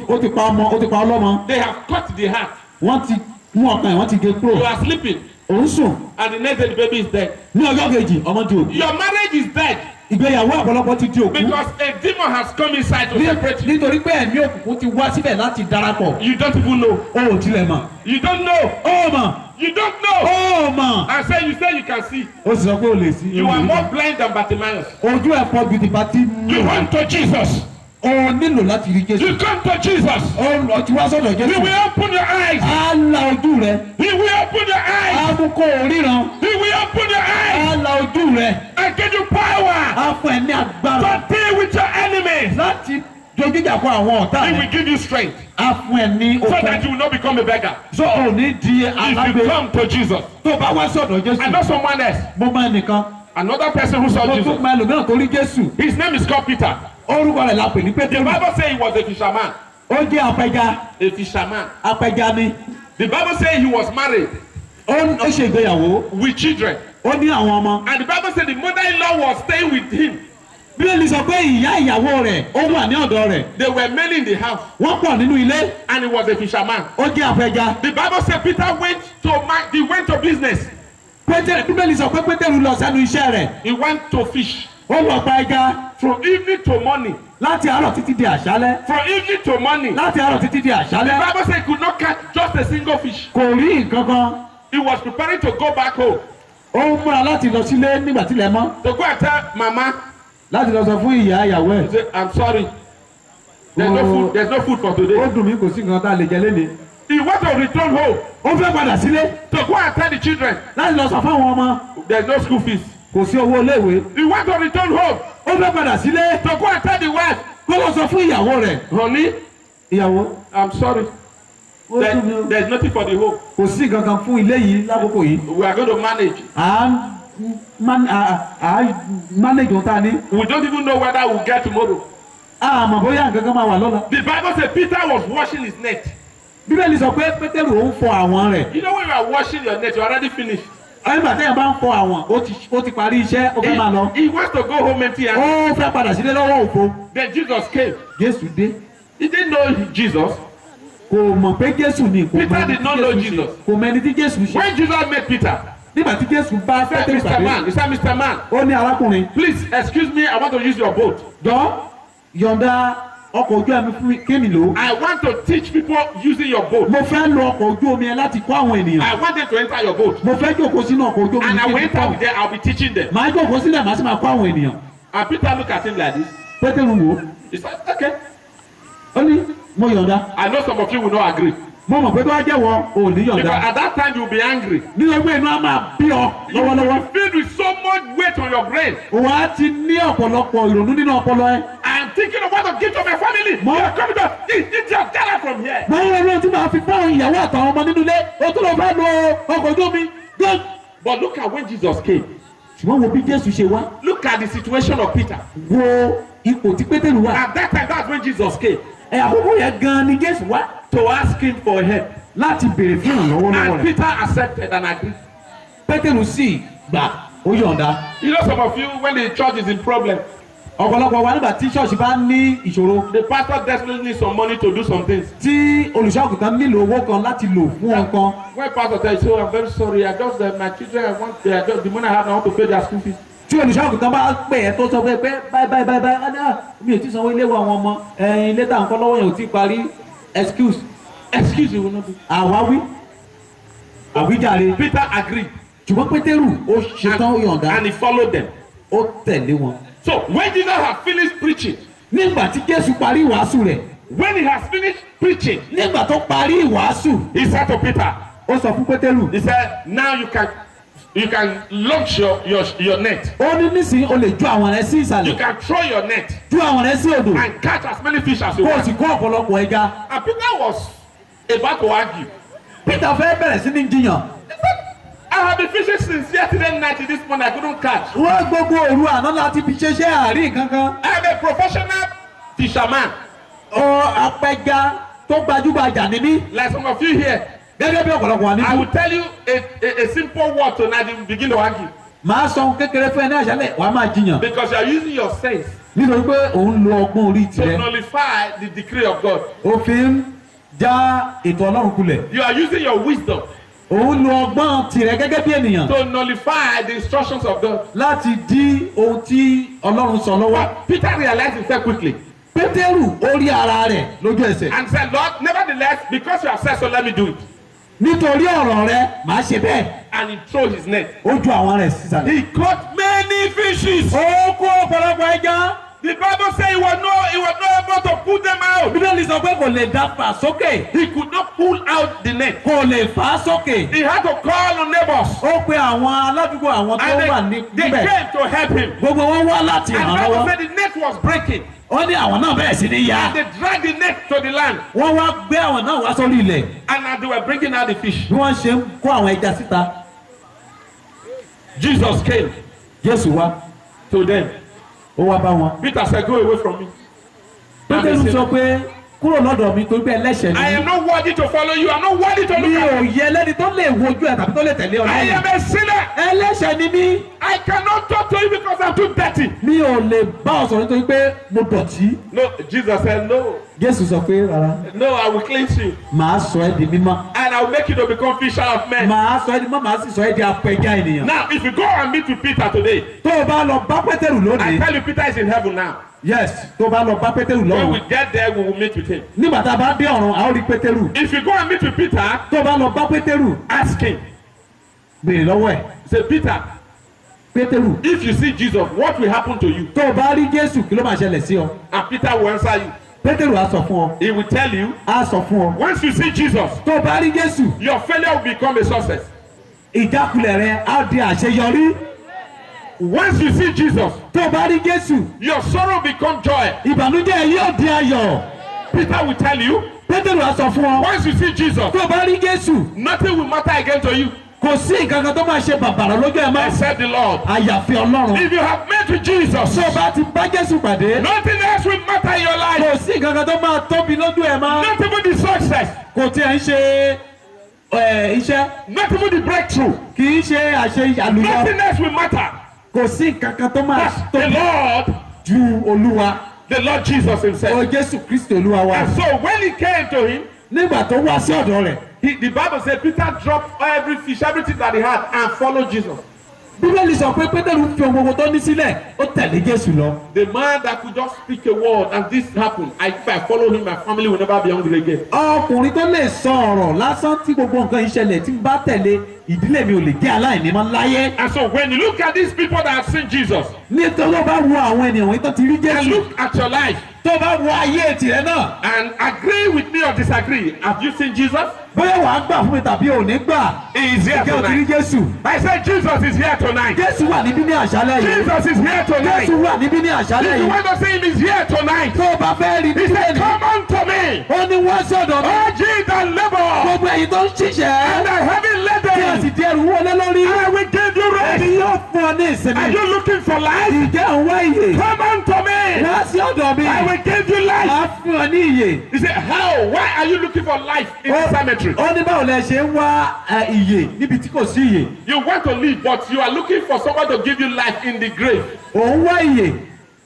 ó ti pa ọlọ́mọ. They have cut the heart. Wọ́n ti mú ọkàn ẹ̀ wọ́n ti gé kúrò. You are sleeping. Òun sùn And the next day the baby is dead. ní ọjọ́ kejì ọmọ di òkú. Your marriage is dead Ìgbéyàwó ọ̀pọ̀lọpọ̀ ti di òkú. because a demon has come inside to separate you. Nítorí pé ẹ̀mí òkùnkùn ti wá síbẹ̀ láti darapọ̀. You don't even know. O ò tilẹ̀ mọ̀. You don't know. Ó mọ̀. You don't know. Ó mọ̀. And say you can see. Ó sì sọ pé o lè sí. You are more blind than Bartimaeus. Ojú ẹ̀ pọ̀ ju ti bá ti You mú. went to Jesus. O nílò láti rí Jésù. You come to Jesus. O ti wá sọ̀dọ̀ He Jésù. will open your eyes. Á la ojú rẹ̀. He will open your eyes. Á mú kó o ríran. He will open your eyes Á la ojú rẹ̀. and give you power Á fún ẹ ní agbára to deal with your enemies. láti dojú ìjà kọ àwọn ọ̀tá He will rẹ̀. give you strength Á fún ẹ ní so that okun. you will not become a beggar. So ò ní di If alágbe. you come to Jesus. Tó o bá wá sọ̀dọ̀ I Jésù. know someone else. Mo máa nìkan. Another person who saw Mo Jesus. tún máa ẹlòmíràn tó rí Jésù. His name is called Peter. Orúkọ rẹ̀ la pè ní The Pétérù. Bible says he was a fisherman. Ó jẹ́ apẹja. A fisherman. Apẹja ni. The Bible says he was married Ó ṣe ìgbéyàwó. with children. Ó ní àwọn ọmọ. And the Bible said the mother-in-law was staying with him. Bíbélì sọ pé ìyá ìyàwó rẹ̀ ó wà ní ọ̀dọ̀ rẹ̀. They were many in the house. Wọ́n pọ̀ nínú ilé. And he was a fisherman. Ó jẹ́ apẹja. The Bible said Peter went to business. Bíbélì sọ pé Pétérù lọ sẹ́nu iṣẹ́ rẹ̀. He went to fish. Ó lọ pa ẹja From evening to morning. láti àárọ̀ títí di àṣálẹ́. From evening to morning. Láti àárọ̀ títí di The àṣálẹ́. Bible said he could not catch just a single fish. Kò rí nǹkan kan. He was preparing to go back home. Ó ń múra láti lọ sílé nígbà tílẹ̀ mọ́. To go and tell Mama, Láti lọ sọ fún ìyá ìyàwó ẹ̀. he said, I'm sorry. There's no food for Ó today. dùn mí kò sí nǹkan tá a lè jẹ lénìí. He went to return home Ó fẹ́ padà sílé to go and tell the children láti lọ sọ fáwọn ọmọ. there's no school fees. Kò sí owó iléèwé. He went to return home Ó fẹ́ padà sílé to go and tell the wife, kó lọ sọ fún ìyàwó rẹ̀. honey, Ìyàwó. I'm sorry. Ó dùn mí o. There's nothing for the home. Kò sí nǹkan kan fún ilé yìí lákòókò yìí. We are going to manage. À á manage ohun tá a ní. We don't even know whether we'll get tomorrow. Àmọ́ bóyá nǹkan kan máa wà lọ́la. The Bible said Peter was washing his net. Bíbélì sọ pé Pétérù ó ń fọ àwọn rẹ̀. You know when you are washing your net, you're already finished. Nígbà téèyàn bá ń fọ àwọn ó ti parí iṣẹ́ ó fẹ́ máa lọ. He wants to go home empty handed. Ó fẹ́ padà sílé lọ́wọ́ òfo. Then Jesus came. Jésù dé. He didn't know Jesus. Kò mọ̀ pé Jésù ni kò Peter did not know ṣe. Jesus. Kò mọ ẹni tí Jésù ṣe. When Jesus met Peter, Nígbà tí Jésù bá he said, Pétérù Mr. pàdé. Man, he said, Mr. Man, Ó ní arákùnrin. please excuse me, I want to use your boat. Jọ yọ̀ǹda ọkọ̀ ojú ẹ̀mí fún mi kémi lò. I want to teach people using your boat. Mo fẹ́ lo ọkọ̀ ojú omi ẹ láti kọ́ àwọn ènìyàn. I want them to enter your boat. Mo fẹ́ jókòó sínú ọkọ̀ ojú omi And I will kémi enter with kọ́. them, I'll be teaching them. Màá jókòó sílẹ̀ màá sì máa kọ́ àwọn ènìyàn. And Peter looked at him like this. Pétérù wò ó. He said, okay. Ó ní mo yọ̀ǹda. I know some of you will not agree. Mo mọ̀ pé tó wá jẹ́wọ́ ò ní Because yọ̀ǹda. at that time you'll be angry. Ní ọgbẹ́ inú á máa bí ọ You will lọ́wọ́lọ́wọ́. be filled with so much weight on your brain. Òun á ti ní ọ̀pọ̀lọpọ̀ ìrònú nínú ọpọlọ ẹ. I'm thinking of what to give to my family. Mo- You are coming to just get out from here. Báwo ni ọlọ́run tí màá fi bá àwọn ìyàwó àtàwọn ọmọ nínú ilé? O tún lọ fẹ́ lo ọkọ̀ ojú omi. Good. But look at when Jesus came. ṣùgbọ́n wo bí Jésù ṣe wá. Look at the situation of Peter. Wo ipò tí Pétérù wà. At that time, that's when Jesus came Àkókò yẹn gan ni Jésù wá to ask him for help. láti béèrè fún ìrànlọ́wọ́ lọ́wọ́ And rẹ̀. Peter accepted and agreed. Pétérù sì gbà ó yọ̀ǹda. You know, some of you, when the church is in problem, Ọ̀pọ̀lọpọ̀ wa nígbà tí ṣọ́ọ̀ṣì bá ní ìṣòro the pastor desperately needs some money to do some things. tí olùṣọ́àgùntàn nílò owó kan láti lò fún ohun kan. When pastor tells you, I'm very sorry, I just my children, I want just the money I have, I want to pay their school fees. Tí olùṣọ́àgùntàn bá pè ẹ́ tó sọ pé báyìí mi ò tí sanwó ilé wa àwọn ọmọ ilé tá à ń kọ́ lọ́wọ́ yẹn ò tí ì parí excuse you will not do. Àwáwí àwíjàre. Peter agreed. Ṣùgbọ́n Pétérù ó ṣetán ó yọ̀ǹda And he followed them. ó tẹ̀lé wọn. So when Jesus had finished preaching, Nígbà tí Jésù parí ìwàásù rẹ̀, when he has finished preaching, nígbà tó parí ìwàásù, he said to Peter, ó sọ fún Pétérù. he said, now you can launch your net. Ó ní nísìnyí o lè ju àwọn rẹ sí You ìsàlẹ̀, can throw your net ju àwọn rẹ sí odò, and catch as many fish as you kó o want. sì kó ọ̀pọ̀lọpọ̀ ẹja. And Peter was about to argue. Peter fẹ́ bẹ̀rẹ̀ sí ní jiyàn. I have been fishing since yesterday night to this morning. I couldn't catch. Wọ́n gbogbo òru àná láti fi ṣeṣẹ́ àárín kankan. I am a professional fisherman, Apẹja tó gbajúgbajà ni mí. like some of you here. Gẹ́gẹ́ bí ọ̀pọ̀lọpọ̀ wà I níbí. will tell you a simple word tonight. You begin to argue Màá sọ ohun kékeré fún ẹ ní àṣálẹ̀, wàá máa jiyàn. because you are using your sense Nítorí pé òun lo ọgbọ́n orí to tirẹ̀. nullify the decree of God. Òfin já ètò Ọlọ́run kulẹ̀. You are using your wisdom Òun lo ọgbọ́n tirẹ̀ gẹ́gẹ́ bí ènìyàn to nullify the instructions of God. láti dí ohun tí Ọlọ́run sọ lọ́wọ́. But Peter realized himself quickly Pétérù ó rí ara rẹ̀ lójú ẹsẹ̀. and said, Lord, nevertheless, because you have said so, let me do it. Nítorí ọ̀rọ̀ rẹ̀ màá ṣe bẹ́ẹ̀. And he threw his net. Ó ju àwọn rẹ̀ sísàlẹ̀. He caught many fishes. Ó kó ọ̀pọ̀lọpọ̀ ẹja. The Bible says he was not able to pull them out. Bíbélì sọ pé kò lè dá fà sókè. He could not pull out the net. Kò lè fà á sókè. He had to call on neighbors. Ó pe àwọn aládùúgbò àwọn tó wà And they níbẹ̀. came to help him. Gbogbo wọn wá láti And ràn the án Bible lọ́wọ́. said the net was breaking. Ó ní àwọn náà bẹ̀rẹ̀ sí ní ya. They dragged the net to the land. Wọ́n wá gbé àwọn náà wá sórí ilẹ̀. And as they were bringing out the fish, Bí wọ́n ṣe ń kó àwọn ẹja síta, Jesus came Jésù wá. to them. Ó wá bá wọn. Peter said, go away from me. Pétérù sọ pé kúrò lọ́dọ̀ mi torí pé ẹlẹ́ṣẹ̀ ni I mí. am not worthy to follow you. I'm not worthy to Mi look ò at you. yẹ lẹ́ni tó lè wojú ẹ̀ tàbí tó lè tẹ̀lé ọ I am lẹ́yìn. a sinner. Ẹlẹ́ṣẹ̀ ni mí. I cannot talk to you because I'm too dirty. Mi ò lè bá ọ sọ̀rọ̀ nítorí pé mo dọ̀tí. No, Jesus said, no. Jésù sọ pé rárá. No, I will cleanse you. Màá sọ ẹ́ di mímọ́. And I will make you to become fisher of men. Màá sọ ẹ́ di mímọ́, màá sì sọ ẹ́ di apẹja ènìyàn. Now, if you go and meet with Peter today, Tó o bá lọ bá Pétérù I lónìí. tell you, Peter is in heaven now. Yes, tó o bá lọ bá Pétérù When lọ́rùn. we get there, we will meet with him. Nígbà tá a bá dé ọ̀run, a ó rí Pétérù. If you go and meet with Peter, Tó o bá lọ bá Pétérù, ask him. béèrè lọ́wọ́ ẹ̀. Say, Peter, Pétérù, if you see Jesus, what will happen to you? tó o bá rí Jésù kí ló máa ṣẹlẹ̀ sí ọ? And Peter will answer you. Pétérù á sọ fún ọ. He will tell you, Á sọ fún ọ. once you see Jesus, Tó o bá rí Jésù, your failure will become a success. ìjákulẹ̀ rẹ á di àṣeyọrí. Once you see Jesus, Tó o bá rí Jésù, your sorrow become joy. ìbànújẹ́ yóò di ayọ̀. Peter will tell you, Pétérù á sọ fún ọ. once you see Jesus, Tó o bá rí Jésù, nothing will matter again to you kò sí nǹkan kan tó máa ṣe bàbàrà lójú ẹ̀ mọ́. except the Lord. Àyàfi Ọlọ́run. If you have met with Jesus, Tó o bá ti bá Jésù pàdé, nothing else will matter in your life. kò sí nǹkan kan tó máa tóbi lójú ẹ̀ mọ́. Not even the success, Kò tiẹ̀ ń ṣe iṣẹ́, not even the breakthrough. kì í ṣe àlùyọ. Nothing else will matter. Kò sí nǹkan kan tó máa But the tóbi Lord, ju Olúwa. the Lord Jesus himself. O Jésù Kristi Olúwa wa. And so when he came to him, Nígbà tó wá sí ọ̀dọ̀ rẹ̀, the Bible said Peter dropped every fish, everything that he had, and followed Jesus. Bíbélì sọ pé Pétérù fi ohun gbogbo tó ní sílẹ̀, ó tẹ̀lé Jésù lọ. The man that could just speak a word and this happened. If I follow him, my family will never be hungry again. Ọkùnrin tó lè sọ ọ̀rọ̀ lásán tí gbogbo nǹkan ìṣẹ̀lẹ̀ tí ń bá tẹ̀lé, ìdílé mi ò lè jẹ́ aláìní mọ́ láyé. And so when you look at these people that have seen Jesus, Nítorí ó bá wo àwọn ènìyàn wọ̀nyí tó ti rí and Jésù, look at your life tó bá wo ayé tirẹ̀ náà, and agree with me or disagree, have you seen Jesus? bóyá wàá gbà fún mi tàbí ò ní gbà. He is here Ǹjẹ́ o ti rí tonight. Jésù? I said Jesus is here tonight. Jésù wà níbí ní àṣálẹ́ yìí. Jesus is here tonight. Jésù wà níbí ní àṣálẹ́ If you yìí. want to say him is here tonight, Tó o bá fẹ́ rí he níbí said, lẹ́nu, come unto me, ó ní wá sọ̀dọ̀ mi. all ye that labor Gbogbo èyí tó ń and ṣiṣẹ́ are heavy tí a sì laden, di ẹrù wọlé lórí. I will give you Èmi rest. yóò fún ọ ní ìsinmi. Are you looking for life? Ìjẹ́ òun wá ìyè. Come unto me. Wá sí ọ̀dọ̀ mi. I will give you life. Wá fún ọ ní ìyè. He said, how? Why are you looking for life in the cemetery? Ó ní báwo lẹ ṣe ń wá ìyè níbi tí kò sí ìyè. You want to live, but you are looking for someone to give you life in the grave. Òun wá ìyè.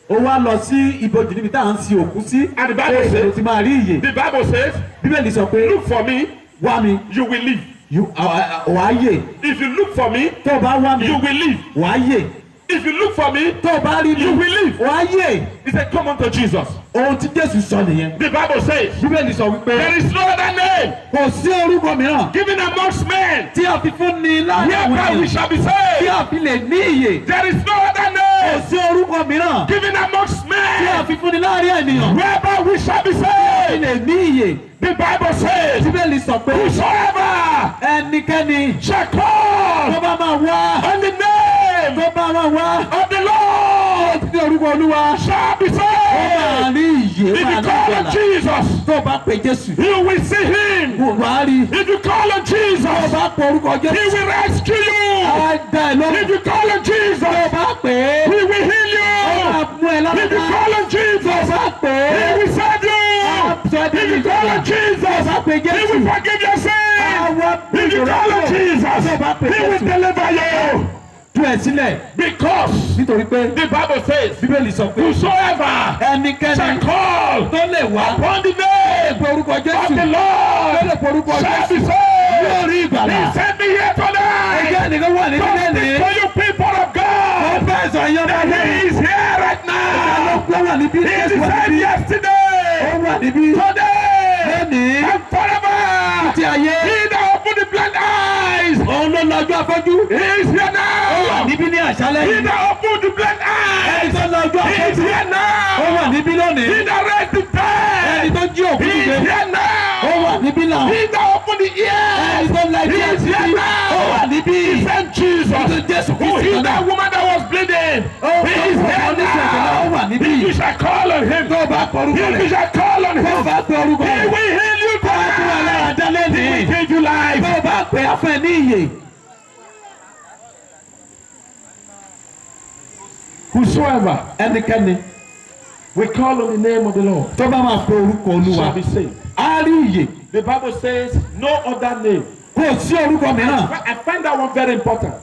Ó wá lọ sí ibojì níbi tá à ń sin òkú sí. And the Bible says, ó ti máa rí ìyè. the Bible says, Bíbélì sọ pé look for me, wá mi. you will live. Wàá yè. If you look for me, Tó o bá wá mi. you will live. Wàá yè. If you look for me, Tó o bá rí mi. you will live. Wàá yè. He said, come unto Jesus. Ohun tí Jésù sọ nìyẹn. The Bible says, Bíbélì sọ wípé there is no other name kò sí orúkọ mìíràn given amongst men tí a fi fún ni láàrin àwọn whereby we ènìyàn shall be tí saved. a fi lè ní ìyè. There is no other Kò name sí orúkọ mìíràn given amongst tí a men fi fún ni láàrin ènìyàn whereby we shall be tí a fi saved. lè ní ìyè. The Bible says, Bíbélì sọ pé whosoever ẹnikẹ́ni shall tó call bá máa wá on the name tó bá máa wá of the Lord ní orúkọ Olúwa shall be ó máa saved. rí ìyè, If máa you ní call on ìgbàlà. Jesus, Tó bá pe Jésù you will see him. wàá rí. If you call on Tó Jesus, bá pe orúkọ he Jésù will rescue you. á dá ẹ lóhùn. If you call on Tó Jesus, bá pè é he will heal ó máa you. mú ẹ If you lára. call on Tó Jesus, bá pè he é will save you. If you call on Jesus, he will forgive your sins. If you call on Jesus, he will deliver you. tú ẹ sílẹ̀ Because nítorí pé the Bible says, Bíbélì sọ pé whosoever ẹnikẹ́ni shall call tó lè wá upon the name pe orúkọ of Jésù the tó lè Lord pe orúkọ shall Jésù be yóò saved. rí ìgbàlà. He sent me here Ẹjẹ́ tonight nìkan wà nínú to lẹ́nìí. speak to you people of Ó God fẹ́ sọ yẹn bá that yẹ. he is here right now. Ó wà níbí. He is Jésù the wà same níbí. Ó yesterday, wà níbí. today, Lẹ́nìí and forever. ti ayé. He that opened the blind eyes, Òun ló lọ́jọ́ afọ́jú. he is here Ó wà now. níbí ní àṣálẹ́ He yìí. that opened the blind Ẹni eyes, tó lọ́jọ́ he is afọ́jú. here Ó wà now. níbí lónìí. He that raised the Ẹni dead, tó jí òkú he is dìde. here Ó wà now. níbí náà. He that opened the Ẹni ears, tó la he ẹbí is àti here bí. Ó wà now. níbí. He sent Jesus. Jésù Who Kristi is náà. that woman that was bleeding? Ó He is here ó wà now. níbí. If you shall call on him, Tó bá pe orúkọ if you rẹ̀. shall call on Tó him, bá pe orúkọ he rẹ̀. will heal you Á tún wà lára tonight. dá He lẹ́nìí. will give you life. Tó bá pe afẹ́ ní ìyè. Whosoever Ẹnikẹ́ni we call on the name of the Lord tó bá máa pe orúkọ Olúwa shall be saved. á rí ìyè. The Bible says no other name. Kò sí orúkọ mìíràn. I find that one very important.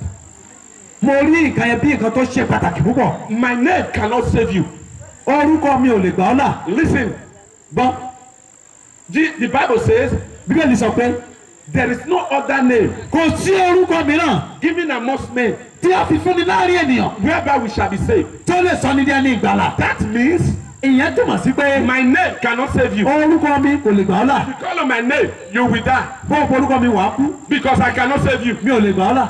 Mo rí nǹkan yẹn bí nǹkan tó ṣe pàtàkì púpọ̀. My name cannot save you. Orúkọ mi ò lè gbà ọ́ là. Listen, Gbọ́. the Bible says Bíbélì sọ pé there is no other name kò sí orúkọ mìíràn given amongst men tí a fi fúnni láàrin ènìyàn whereby we shall be saved. tó lè sọ ní díẹ̀ ní ìgbàlà. That means Ìyẹn túmọ̀ sí pé my name cannot save you. orúkọ mi kò lè gbà ọ́ là. If you call on my name, you will die Bó o pe orúkọ mi wàá kú. because I cannot save you. Mi ò lè gbà ọ́ là.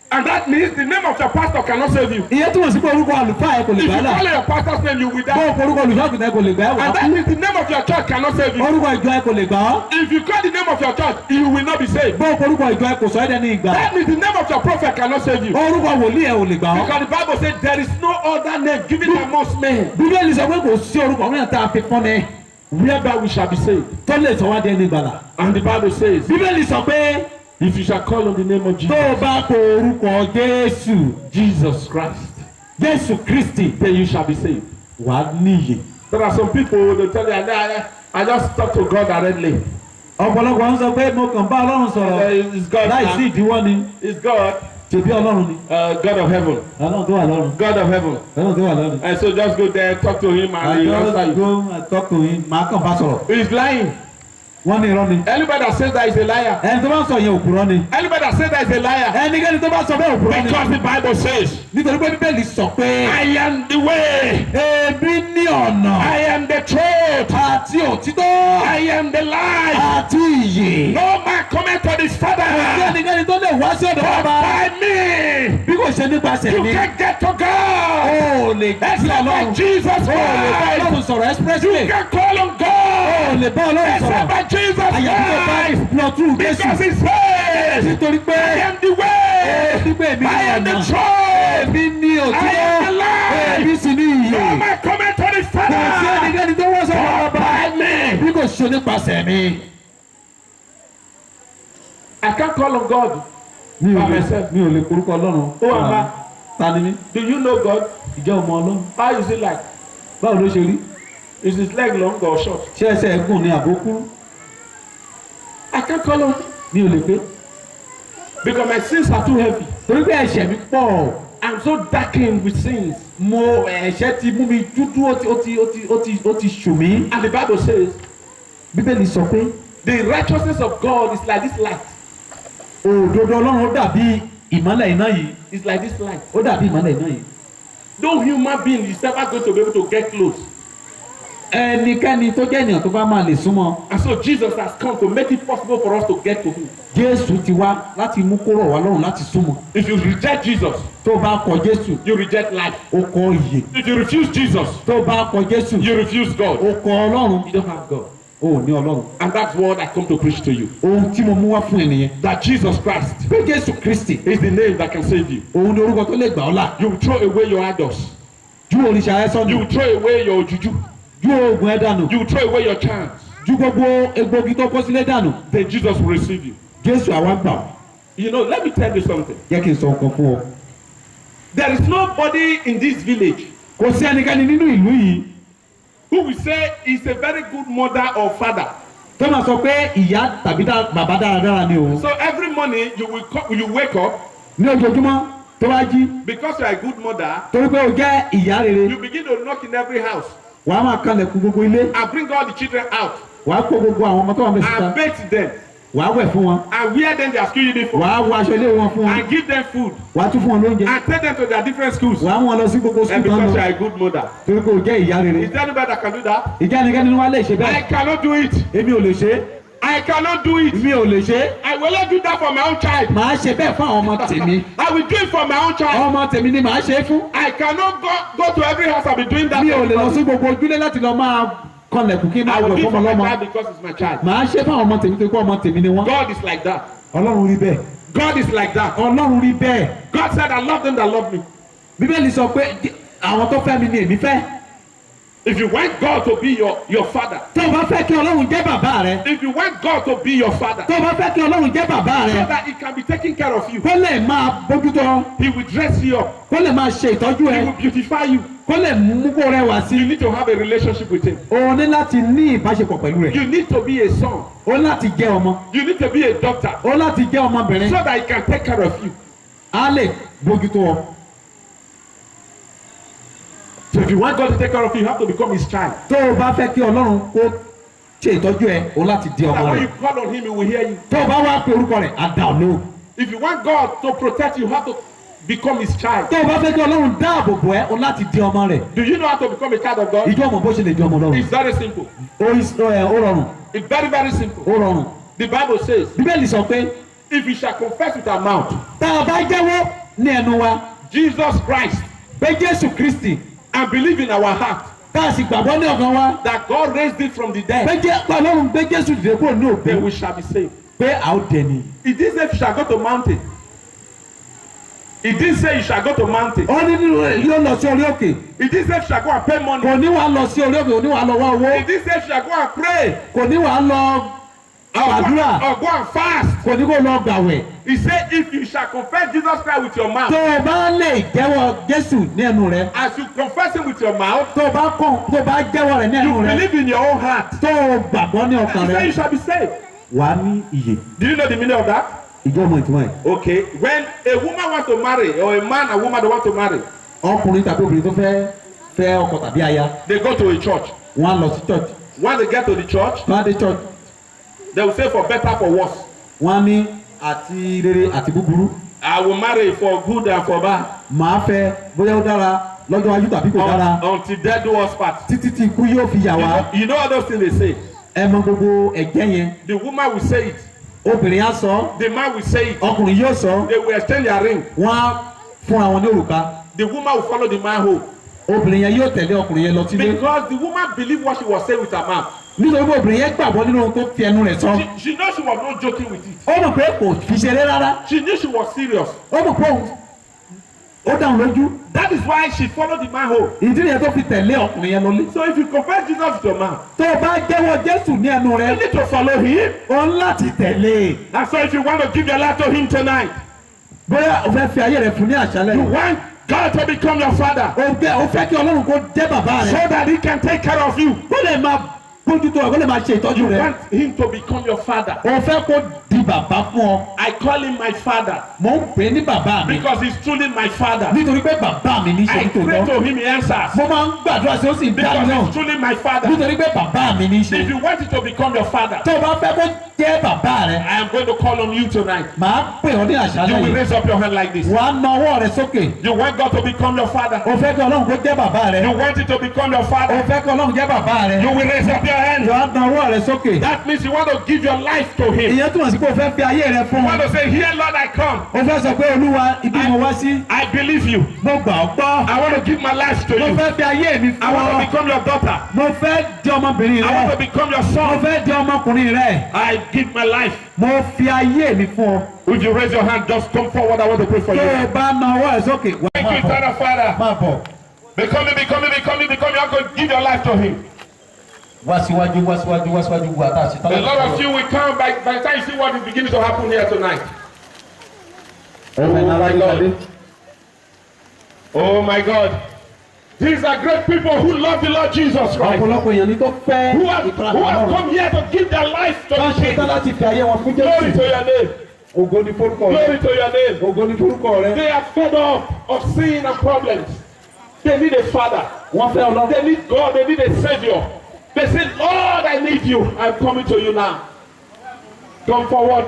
And that means the name of your pastor cannot save you. Ìyẹn túmọ̀ sí pé orúkọ àlùfáà ẹ kò lè If you gbà ọ́ là. call on your pastor's name, you will Bó die. o pe orúkọ olùṣọ́àgùntàn ẹ kò lè gbà ẹ́ wàá And that kú. means the name of your church cannot save you. Orúkọ ìjọ ẹ kò lè gbà ọ́. If you call the name of your church, you will not be saved. Bó o pe orúkọ ìjọ ẹ kò sọ ẹ́ dẹ́ni ìgbàlà. That means the name of your prophet cannot save you. Orúkọ wòlíì ẹ ò lè gbà ọ́. Because the Bible says there is no other name given amongst men Bíbélì sọ pé kò sí orúkọ mìíràn tá a fi fún ni whereby we shall be saved. tó lè sọ wá dẹ́ni ìgbàlà. And the Bible says, Bíbélì sọ pé if you shall call on the name of tó Jesus, o bá pe orúkọ Jésù Jesus Christ, Jésù Kristi then you shall be saved. wàá níyè. There are some people they tell you, I just talk to God directly. Ọ̀pọ̀lọpọ̀ ń sọ pé mo kàn bá Ọlọ́run sọ̀rọ̀ It's God. láì sí ìdíwọ́ ni It's God, ṣèbí Ọlọ́run ni. God of heaven, Ọlọ́run tó wà lọ́run. God of heaven. Ọlọ́run tó wà lọ́run. And so just go there, talk to him, and he answer you. Àjọ àtọkùnrin màá kàn bá sọ̀rọ̀. He's lying. Wọ́n ní irọ́ ni. Anybody that says that is a liar. Ẹni tó bá ń sọ yẹn òpùrọ́ ni. Anybody that says that is a liar. Ẹnikẹ́ni tó bá sọ bẹ́ẹ̀ òpùrọ́ ni. Because the Bible says, Nítorí pé Bíbélì sọ pé I am the way, èmi ní ọ̀nà I am the truth, àti òtítọ́ I am the life. àti ìyè. No man cometh to this Kò sí Father ẹnikẹ́ni tó lè wá sí ọ̀dọ̀ but bàbá by me. bí kò ṣe nípasẹ̀ You mi. can't get to O God ò lè gbé except by Ọlọ́run. Jesus O ò lè bá Christ. Ọlọ́run sọ̀rọ̀ You expressly. can call on O ò God lè bá Ọlọ́run except sọ̀rọ̀. by Jesus Àyàfi tó bá Christ. lọ tú Because Jésù. he says, Nítorí pé I am the way, nígbà èmi I ní am the ọ̀nà. truth. Èmi ní I am the òtítọ́. life. Èmi sì ní ìyè. No man cometh to this Kò sí Father ẹnikẹ́ni tó wá sọ̀rọ̀ but bàbá by me. bí kò ṣe nípasẹ̀ mi. I can't call on God Mi ò by lè myself. mi ò lè korúkọ Ọlọ́run. Who am I? tani ni. Do you know God? Ìjẹ́ ọmọ Ọlọ́run. How is it like? Báwo ló ṣe rí? Is his leg long or short? Ṣé ẹsẹ̀ ẹ̀gùn ni àbó kúrú? I can't call him Mi ò lè pé. because my sins are too heavy. Torí pé ẹ̀ṣẹ̀ mi pọ̀. I'm so darkened with sins. Mo ẹ̀ṣẹ̀ ti mú mi dúdú ó ti ṣù mí. And the Bible says, Bíbélì sọ pé the righteousness of God is like this light. òdodo Ọlọ́run ó dàbí ìmọ́lẹ̀ iná yìí. It's like this light. Ó dàbí ìmọ́lẹ̀ iná yìí. No human being is ever going to be able to get close. Ẹnikẹ́ni tó jẹ́ ènìyàn tó bá máa lè súnmọ́. And so Jesus has come to make it possible for us to get to him. Jésù ti wá láti mú kó rọ̀ wá lọ́rùn láti súnmọ́. If you reject Jesus, Tó o bá kọ̀ Jésù, you reject life. o kọ̀ ìyè. If you refuse Jesus, Tó o bá kọ̀ Jésù, you refuse God. o kọ̀ Ọlọ́run. You don't have God. O ò ní Ọlọ́run. And that's what I come to preach to you. Ohun tí mo mú wá fún ènìyàn. That Jesus Christ Pé Jésù Kristi, is the name that can save you. òun ni orúkọ tó lè gbà ọ́ là. You will throw away your idols. Ju òrìṣà ẹ You sọnù. will throw away your juju. Ju oògùn ẹ dànù. You will throw away your chants. Ju gbogbo egbògi tó kó sílé dànù. Then Jesus will receive you. Jésù àwa gbà ọ́. You know, let me tell you something. Jẹ́ kí n sọ nǹkan fún ọ. There is nobody in this village Kò sí ẹnikẹ́ni nínú ìlú yìí who will say he's a very good mother or father. tó máa sọ pé ìyá tàbí bàbá dáradára ni òun. So every morning you wake up Ní ojoojúmọ́ tó bá jí because you are a good mother. torí pé o jẹ́ ìyá rere, You begin to knock in every house wàá máa kanlẹ̀kùn gbogbo ilé, and bring all the children out wàá kó gbogbo àwọn ọmọ tó wà and mẹ́sìta, bathe them wàá wẹ̀ fún wọn, and wear them their school uniform wàá wọ aṣọ ilé wọn fún wọn, and give them food wàá tún fún wọn lóúnjẹ, and take them to their different schools. wàá mú wọn lọ sí gbogbo And sùkúl because kan you lọ are a good mother. torí pé o jẹ́ ìyá rere. Is there anybody that can do that? Ìjẹ́ ẹnikẹ́ni ni wọ́n lè ṣe I bẹ́ẹ̀. cannot do it. Èmi ò lè ṣe é. I cannot do it. Mi ò lè ṣe é. I will not do that for my own child. Màá ṣe bẹ́ẹ̀ fún àwọn ọmọ tèmi. I will do it for my own child. Ọmọ tèmi ni màá ṣe é fún. I cannot go to every house and be doing that. Mi for ò lè lọ sí everybody. gbogbo ojúlé láti lọ máa kanlẹ̀kùn kí n máa I will wẹ̀ do it fún for ọmọ my lọ́mọ. child because it's my child. Màá ṣe fún àwọn ọmọ tèmi torí pé ọmọ tèmi ni wọ́n. God is like that. Ọlọ́run rí bẹ́ẹ̀. God is like that. Ọlọ́run rí bẹ́ẹ̀. God said, I love them that love me. Bíbélì sọ pé àwọn tó fẹ́ mi ni èmi fẹ́. If you want God to be your father, Tó o bá fẹ́ kí Ọlọ́run jẹ́ bàbá rẹ. if you want God to be your father, Tó o bá fẹ́ kí Ọlọ́run jẹ́ bàbá so rẹ. that He can be taking care of you, Kó lè máa bójútó. He will dress you up, Kó lè máa ṣe ìtọ́jú He ẹ. will beautify you. Kó lè mú kó rẹwà sí. You need to have a relationship with Him. O ní láti ní ìbáṣepọ̀ pẹ̀lú rẹ̀. You need to be a son. O ní láti jẹ́ ọmọ. You need to be a daughter, O ní láti jẹ́ ọmọbìnrin. so that He can take care of you. Á lè bójútó ọ. So if you want God to take care of you, you have to become His child. Tó o bá fẹ́ kí Ọlọ́run kó ṣe ìtọ́jú ẹ, o ní láti di So that ọmọ when you rẹ̀. call on Him, He will hear you. Tó o bá wá pe orúkọ rẹ̀, á dá ọ lóhùn. If you want God to protect you, you have to become His child. Tó o bá fẹ́ kí Ọlọ́run dáàbò bò ẹ́, o ní láti di ọmọ rẹ̀. Do you know how to become a child of God? Ìjọ ọmọ bó ṣe lè di ọmọ Ọlọ́run. It's very simple. Ó rọrùn. It's very, very simple. Ó rọrùn. The Bible says, Bíbélì sọ pé if we shall confess with our mouth tá a bá jẹ́wọ́ ní ẹnu wa Jesus Christ pé Jésù Kristi and believe in our heart tá a sì gbàgbọ́ ní ọkàn wa that God raised Him from the dead, pé Ọlọ́run gbé Jésù dìde kúrò ní then òkú we shall be saved. pé a ó dẹni. He didn't say you shall go to mountain. He didn't say you shall go to mountain. Ó ní yóò lọ sí orí òkè. He didn't say you shall go and pay money. Kò ní wàá lọ sí orí òkè, kò ní wàá lọ wá He owó. didn't say you shall go and pray Kò ní wàá lọ àdúrà. or go and fast. Kò ní kó lọ gbàwẹ̀. He said, if you shall confess Jesus Christ with your mouth, Tó o bá lè jẹ́wọ́ Jésù ní ẹnu rẹ. as you confess Him with your mouth, Tó o bá jẹ́wọ́ rẹ̀ ní you ẹnu rẹ. believe in your own heart. Tó o gbàgbọ́ ní ọkàn He said you rẹ. shall be saved. Wàá ní ìyè. Do you know the meaning of that? Ìjọ ọmọ ìtumọ̀ ẹ̀. Okay, when a woman wants to marry, or a man and woman they want to marry, Ọkùnrin tàbí obìnrin tó fẹ́ ọkọ tàbí aya. they go to a church. Wọ́n á lọ sí church. When they get to the church, Wọ́n á dé church. they will say for better, for worse. Wọ́n á ní àti rere àti búburú. I will marry for good and for bad. Màá fẹ́ bóyá ó dára lọ́jọ́ iwájú tàbí kò dára. Until death do us part. Títí tí ikú yóò fi yà wá. You know all those things they say. Ẹ mọ gbogbo ẹ̀jẹ̀ yẹn. The woman will say it. Obìnrin á sọ. The man will say it. Ọkùnrin yóò sọ. They will exchange their ring. Wọ́n á fúnra wọn ní òrùka. The woman will follow the man home. Obìnrin yẹn yóò tẹ̀lé ọkùnrin yẹn lọ sílé. Because the woman believed what she was saying with her mouth. Nítorí pé obìnrin yẹn gbàgbọ́ nínú ohun tó fi ẹnu rẹ̀ sọ. She knows she was not joking with it. Ó mọ̀ pé kò fi ṣeré rárá. She knew she was serious. Ó mọ̀ pé ó dáhùn lójú. That is why she followed the man home. Ìdí nìyẹn tó fi tẹ̀lé ọkùnrin yẹn lọlé. So if you confess Jesus with your mouth, Tó o bá jẹ́wọ́ Jésù ní ẹnu you rẹ, need to follow Him. o ń láti tẹ̀lé. And so if you want to give your life to Him tonight, Bóyá o fẹ́ fi ayé rẹ̀ fún ní àṣálẹ́ you yìí. want God to become your father. O fẹ́ kí Ọlọ́run kó jẹ́ bàbá rẹ. So that he can take care of you. Kó lè máa bójútó ẹ, kó lè máa ṣe ìtọ́jú You rẹ. want him to become your father. O fẹ́ kó di bàbá fún ọ. I call him my father Mo ń pè é ní bàbá mi. because he's truly my father. Nítorí pé bàbá mi ní í ṣe I ní pray tòótọ́. to him, he answers. Mo máa ń gbàdúrà sí ó sì ń dá Because mi náà. he's truly my father. Nítorí pé bàbá mi ní í ṣe. If you want it to become your father, Tó o bá fẹ́ kó jẹ́ bàbá rẹ, I am going to call on you tonight. màá pè ọ́ ní You àṣálẹ́ will yìí. raise up your hand like this. Wàá na ọwọ́ rẹ sókè. You want God to become your father. O fẹ́ kí Ọlọ́run kó jẹ́ bàbá rẹ. You want it to become your O father. fẹ́ kí Ọlọ́run jẹ́ bàbá rẹ. You will raise up your hand. Wàá na ọwọ́ rẹ sókè. That means you want to give your life to him. Ìyẹn túmọ̀ sí pé o fẹ́ fi ayé rẹ fún You un. want to say, here Lord I come. O fẹ́ sọ pé Olúwa ibi mo wá sí. I believe you. Mo gbà ọ́ gbọ́. I want to give my life to Mo you. fẹ́ fi ayé mi I fún want to ọ. become your daughter. Mo fẹ́ di ọmọbìnrin I want to rẹ. become your Mo son. fẹ́ di ọmọkùnrin rẹ. I give my life. Mo fi ayé mi fún ọ. If you raise your hand, just come forward. I want to pray for Tó you. o bá na ọwọ́ rẹ sókè, wà Thank máa you, bọ̀. eternal Father. Máa bọ̀. Become it. You have to give your life to him. Wá síwájú wá wà tá a ṣe A lot of you will come by the time you see what is beginning to happen here tonight. Oh my God. Oh my God. These are great people who love the Lord Jesus Christ. Ọ̀pọ̀lọpọ̀ èèyàn ní tó fẹ́ Who have Ọlọ́run. come here to give their life to Wọ́n the ṣe tán King. láti fi ayé wọn fún Glory to Jésù. your name. Ògo ni forúkọ rẹ. Glory to your name. Ògo ni forúkọ rẹ. They are fed up of sin and problems. They need a father. Wọ́n fẹ́ Ọlọ́run. They need God. They need a savior. They say, Lord, I need you. I'm coming to you now. Come forward.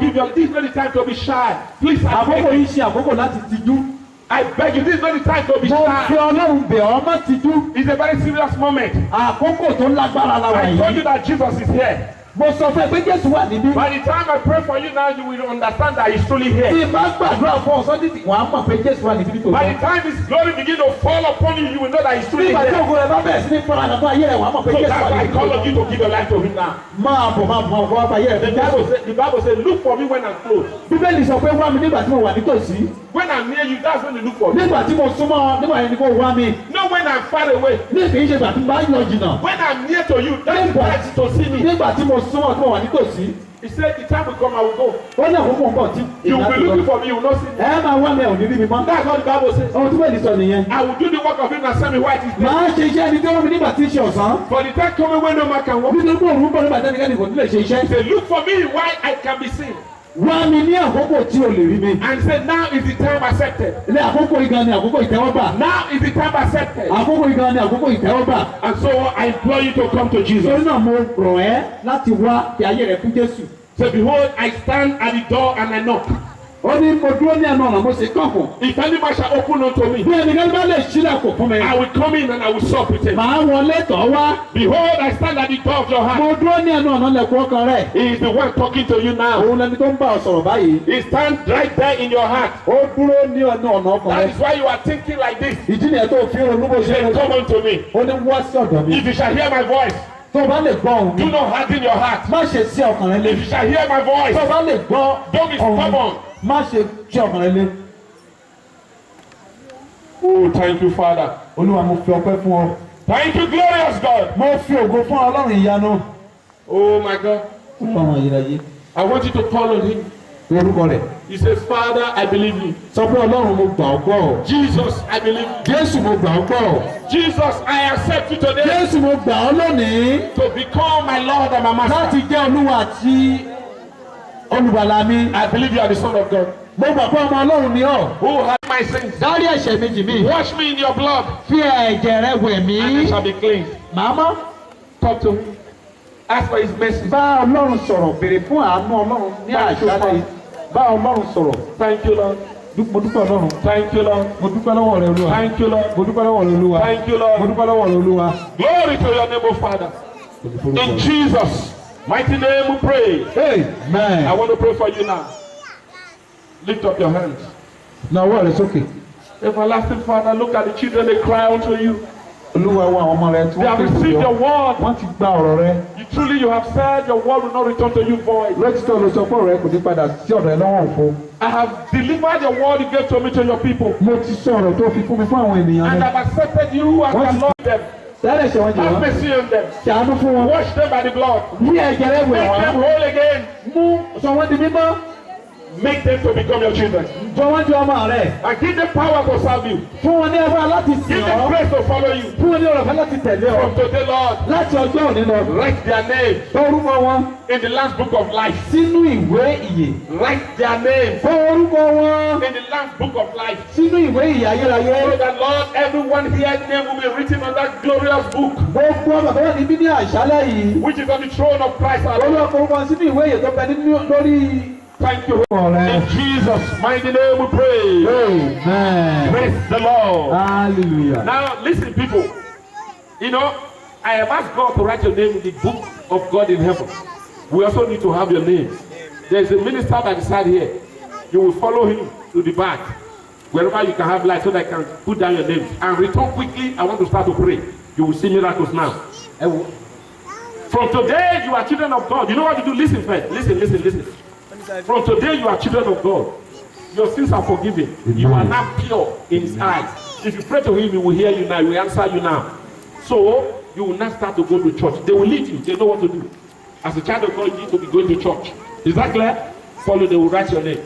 Give your. This is not the time to be shy. Please, I Àkókò beg you. yìí ṣe àkókò láti tijú. I beg you. This is not the time to be Mo fi shy. Ọlọ́run bẹ̀ ọ́ má tijú. It's a very serious moment. Àkókò tó lágbára la wà I told you yìí. that Jesus is here. Mo sọ fún ẹ pé Jésù wà níbí. By the time I pray for you now, you will understand that He's truly Tí here. bá gbàdúrà fún ọ sọ́dí wà á mọ̀ pé Jésù wà níbí tó By tọ́. the time His glory begin to fall upon you, you will know that He's truly Nígbà tí here. ògo rẹ̀ bá bẹ̀rẹ̀ sí ní fọ́nrán àgbà ayé rẹ̀ wà á mọ̀ pé So Jésù that's wà why I níbí call tó on you tọ́. to give your life to Him now. Máa bọ̀ wá fà ayé rẹ̀ The fún Jésù. Bible says, look for me when I'm close. Bíbélì sọ pé wá mi nígbà tí mo wà nítòsí. When I'm near you, that's when you look for me. Nígbà tí mo súnmọ́ ọ, nígbà yẹn ni kò wá mi. Not when I'm far away. Ní kì í ṣe ìgbà tí mo bá yọ jìnnà. When I'm near to you, that's the time to see me. Nígbà tí mo súnmọ́ tí mo wà nítòsí. He said, the time will come, I will go. Ó ní àkókò ń bọ̀ tí You will ìgbà be tó looking lọ. for me, you will not see me. Ẹ máa wá mi ẹ̀ ò ní rí mi mọ́. That's what the Bible says. Ohun tí bẹ́ẹ̀ ni sọ nìyẹn. I will do the work of Him and send me white is there. Màá ṣe iṣẹ́ ẹni tí wọ́n mi nígbà tí ń ṣe ọ̀sán. For the time coming when no man can walk. Nítorí pé òun ń bọ̀ nígbà tí ẹnikẹ́ni kò ní lè ṣe He iṣẹ́. said, look for me while I can be seen. Wá mi ní àkókò tí o lè rí mi. And he said, now is the time accepted. Ilé àkókò ìgan ni àkókò ìtẹ́wọ́gbà. Now is the time accepted. Àkókò ìgan ni àkókò ìtẹ́wọ́gbà. And so I implore you to come to Torí Jesus. náà mo rọ̀ ẹ́ láti wá fi ayé rẹ fún Jésù. Say, behold, I stand at the door and I knock. Ó ní mo dúró ní ẹnu ọ̀nà mo sì kànkùn. If any man shall open unto me, Bí ẹnikẹ́ni bá lè ṣílẹ̀kùn fún mi. I will come in and I will sup with him. Màá wọlé tọ̀ wá. Behold, I stand at the door of your heart. Mo dúró ní ẹnu ọ̀nà lẹ̀kùn ọkàn rẹ̀. He is the one talking to you now. Òun lẹni tó ń bá ọ sọ̀rọ̀ báyìí. He stands right there in your heart. Ó dúró ní ẹnu ọ̀nà ọkàn That rẹ̀. is why you are thinking like this. Ìdí nìyẹn tó fi ronú bó He ṣe said, ronú. come unto me. Ó ní wá sí ọ̀dọ̀ mi. If you shall hear my voice, Tó o bá lè gbọ́ ohùn mi. do not harden your heart. Má ṣe sí ọkàn rẹ lé. If you shall hear my voice, Tó o bá lè gbọ́ don't be ohùn mi. stubborn. Má ṣe sí ọkàn rẹ lé. Oh, thank you, Father. Olúwa mo fi ọpẹ́ fún ọ. Thank you, glorious God. Mo fi ògo fún Ọlọ́run ìyanu. Oh, my God. Ọlọ́run ayérayé. I want you to call on him. Orúkọ rẹ̀. He says, Father, I believe you. Sọ pé Ọlọ́run mo gbà ọ́ gbọ́. Jesus, I believe you. Jésù mo gbà ọ́ gbọ́. Jesus, I accept you today Jésù mo gbà ọ́ lónìí. to become my Lord and my Master. Láti jẹ́ Olúwa àti olùgbàlà mi. I believe you are the Son of God. Mo gbà pé ọmọ Ọlọ́run ni ọ́. Who has my sins? Dárí ẹ̀ṣẹ̀ mi jì mí. Wash me in your blood, Fi ẹ̀jẹ̀ rẹ wẹ̀ and I mí. shall be cleansed. Màmá Talk to him. Ask for his mercy. bá Ọlọ́run sọ̀rọ̀ béèrè fún àánú Ọlọ́run ní àṣálẹ́ yìí. Bá Ọlọ́run sọ̀rọ̀. Thank you, Lord. Mo dúpẹ́ Ọlọ́run. Thank you, Lord. Mo dúpẹ́ lọ́wọ́ rẹ Olúwa. Thank you, Lord. Mo dúpẹ́ lọ́wọ́ rẹ Olúwa. Thank you, Mo Lord. dúpẹ́ lọ́wọ́ rẹ Olúwa. Glory to your name, O Father. In Jesus' mighty name we pray. Amen. I want to pray for you now. Lift up your hands. Na ọwọ́ rẹ sókè. Everlasting Father, look at the children, they cry unto you. Olúwa wo àwọn ọmọ rẹ tí They have wọ́n ké received sí your ọ. word. Wọ́n ti gba ọ̀rọ̀ rẹ. You have said your word will not return to you void. Lọ́títọ́ ló sọ pé ọ̀rọ̀ rẹ kò ní padà sí ọ̀dọ̀ ẹ lọ́wọ́ òfo. I have delivered your word you gave to me to your people. Mo ti sọ ọ̀rọ̀ tó fi fún mi fún àwọn ènìyàn And rẹ. I've accepted you as What? the Lord them. Sẹ́lẹ̀ ṣe wọ́n jù Have wọ́n. mercy on them. Ṣàánú fún wọn. Wash them by the blood. Ní ẹ̀jẹ̀ rẹ wẹ̀ Make them wọ́n. whole again. Mú sọ wọ́n di mímọ́. Make them to become your children. Jọ wọ́n di ọmọ rẹ̀. And give them power to serve you. Fún wọn ní agbára láti sìn Give them ọ́. grace to follow you. Fún wọn ní ọ̀rọ̀ kan láti tẹ̀lé ọ. From today, Lord, Láti ọjọ́ òní lọ. write their name Kọ orúkọ wọn in the last book of life. sínú ìwé ìyè. Write their name Kọ orúkọ wọn in the last book of life. sínú ìwé ìyè ayérayé. So that, Lord, everyone here's name will be written on that glorious book, Gbogbo ọmọ tó wà níbí ní àṣálẹ́ yìí. which is on the throne of Christ our Olú Lord. ọkọ̀ orúkọ sínú ìwé ìyè tó bẹ nínú lórí Thank you. ọ̀rẹ́. In Jesus' mighty name we pray. Amen. Praise the Lord. Hallelujah. Now, listen, people. You know, I have asked God to write your name in the book of God in heaven. We also need to have your name. There's a minister by the side here. You will follow him to the back, wherever you can have light, so that I can put down your names. And return quickly. I want to start to pray. You will see miracles now. From today, you are children of God. You know what to do? Listen first. Listen. From today, you are children of God. Your sins are forgiven. You are now pure in His eyes. If you pray to Him, He will hear you now. He will answer you now. So you will not start to go to church. They will lead you. They know what to do. As a child of God, you need to be going to church. Is that clear? Follow. They will write your name.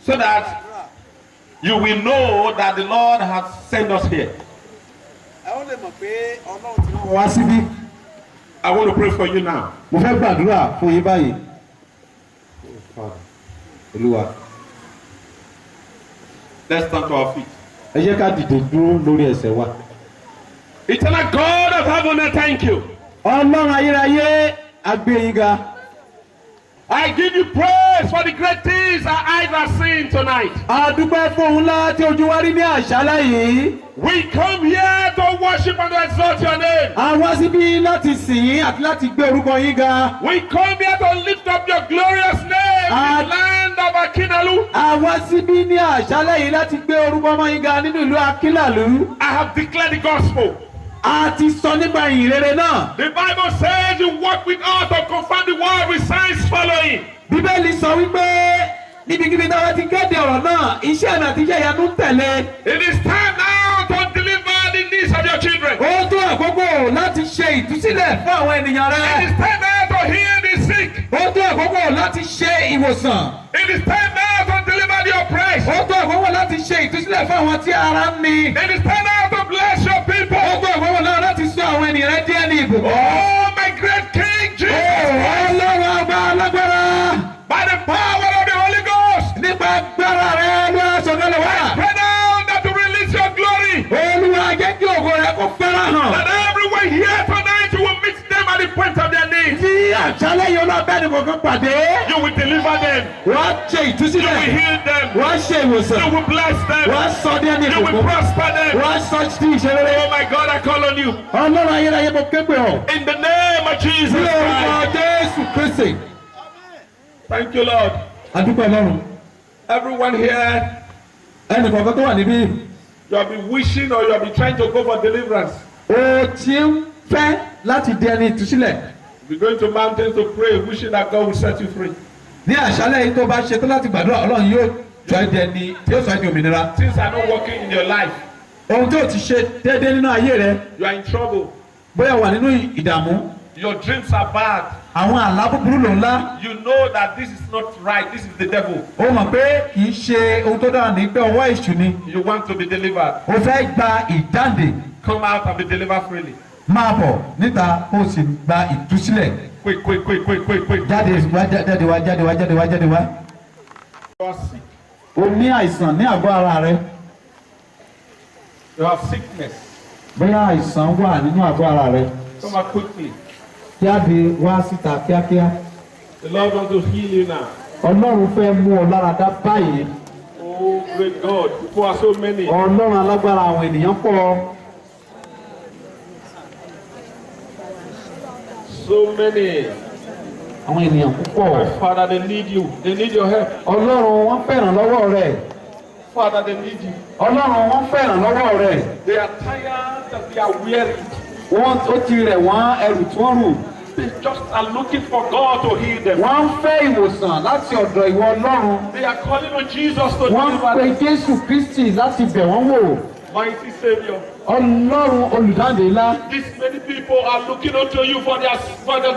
So that you will know that the Lord has sent us here. Wá síbí. I want to pray for you now. Mo fẹ́ gbàdúrà fún yín báyìí. Olúwa. Let's stand to our feet. Ẹ jẹ́ ká dìde dúró lórí ẹsẹ̀ wa. Eternal God of heaven, I thank you. Ọlọ́run ayérayé a gbé yín ga. I give you praise for the great things our eyes are seeing tonight. A dúpẹ́ fún ohun ńlá tí ojú wa rí ní àṣálẹ́ yìí. We come here to worship and to exalt your name. A wá síbí láti sìn yín àti láti gbé orúkọ yín ga. We come here to lift up your glorious name in the land of Akinalu. A wá síbí ní àṣálẹ́ yìí láti gbé orúkọ ọmọ yín ga nínú ìlú Akínlàlú. I have declared the gospel. A ti sọ nípa ìyìnrere náà. The Bible says you work with us to confirm the word with signs following. Bíbélì sọ wípé níbikíbi náà wọ́n ti kéde ọ̀rọ̀ náà, iṣẹ́ àmì àti iṣẹ́ ìyanu ń tẹ̀lé. It is time now to deliver the needs of your children. Ó tó àkókò láti ṣe ìtúsílẹ̀ fún àwọn ènìyàn It rẹ̀. is time now to heal the sick. Ó tó àkókò láti ṣe ìwòsàn. It is time now to deliver the oppressed. Ó tó àkókò láti ṣe ìtúsílẹ̀ fún àwọn tí ara ń ni. It is time now to bless your people. Ó tó àkókò náà láti sọ àwọn ènìyàn rẹ̀ díẹ̀ ní ìbùkún. Oh, my great King Jesus Christ, Ọlọ́run ọba alágbára. by the power of the Holy Ghost, Nípa agbára rẹ̀ ló sọ̀kalẹ̀ wá. pray now that to release your glory. Olúwa jẹ́ kí ògo rẹ̀ kó fẹ́ràn hàn. That everyone here tonight, you will meet them at the point of their needs. Ní àṣálẹ́ yìí ọlọ́bẹ̀ ni kòkan pàdé. You will deliver them. Wọ́n ṣe You ìtúsílẹ̀. will heal them. Wọ́n ṣe ìwòsàn. You will bless them. Wọ́n sọ díẹ̀ ní You will ìbùkún. prosper them. Wọ́n sọ sí ìṣeré. Oh my God, I call on you. Ọlọ́run ayérayé mo ké pè ọ́. In the name of Jesus Ní orúkọ Christ. Jésù Kristi. Thank you, Lord. Adúpẹ́ Ọlọ́run. Everyone here, Ẹnì kọ̀ọ̀kan tó wà níbí. you have been wishing or you have been trying to go for deliverance. O ti ń fẹ́ láti di ẹni ìtúsílẹ̀. You're going to mountains to pray, wishing that God will set you free. Ní àṣálẹ́ yìí tó bá ṣetán láti gbàdúrà Ọlọ́run yóò sọ ẹ́ di ẹni tí yóò sọ ẹ́ di òmìnira. Things are not working in your life. Ohun tí o ti ṣe déédéé nínú ayé rẹ. You are in trouble. Bóyá wà nínú ìdààmú. Your dreams are bad. Àwọn àlá búburú ló ńlá. You know that this is not right. This is the devil. O mọ̀ pé kì í ṣe ohun tó dára ní pé ọwọ́ èṣù ni. You want to be delivered. O fẹ́ gba ìdáǹdè. Come out and be delivered freely. Máa bọ̀ níta kó o sì gba ìtúsílẹ̀. Quick. Jáde wá jáde wá jáde wá jáde wá jáde wá. You are sick. O ní àìsàn ní àgọ́ ara rẹ. You have sickness. Bóyá àìsàn wà nínú àgọ́ ara rẹ. Come out quickly. Jáde wá síta kíákíá. The Lord wants to heal you now. Ọlọ́run fẹ́ mú ọ lára dá báyìí. Oh, great God. People are so many. Ọlọ́run alágbára àwọn ènìyàn pọ̀. So many. Àwọn ènìyàn púpọ̀. Father, they need you. They need your help. Ọlọ́run wọ́n fẹ́ràn lọ́wọ́ rẹ̀. Father, they need you. Ọlọ́run wọ́n fẹ́ràn lọ́wọ́ rẹ̀. They are tired and they are weary. Wọ́n ó ti rẹ̀ wọ́n ẹrù tí wọ́n rù. They just are looking for God to heal them. Wọ́n ń fẹ́ ìwòsàn láti ọ̀dọ̀ ìwọ Ọlọ́run. They are calling on Jesus to Wọ́n ń deliver pe them. Jésù Kristi láti bẹ̀ wọ́n wò. Mighty Savior. Ọlọ́run olùdáǹdè ńlá. These many people are looking unto you for their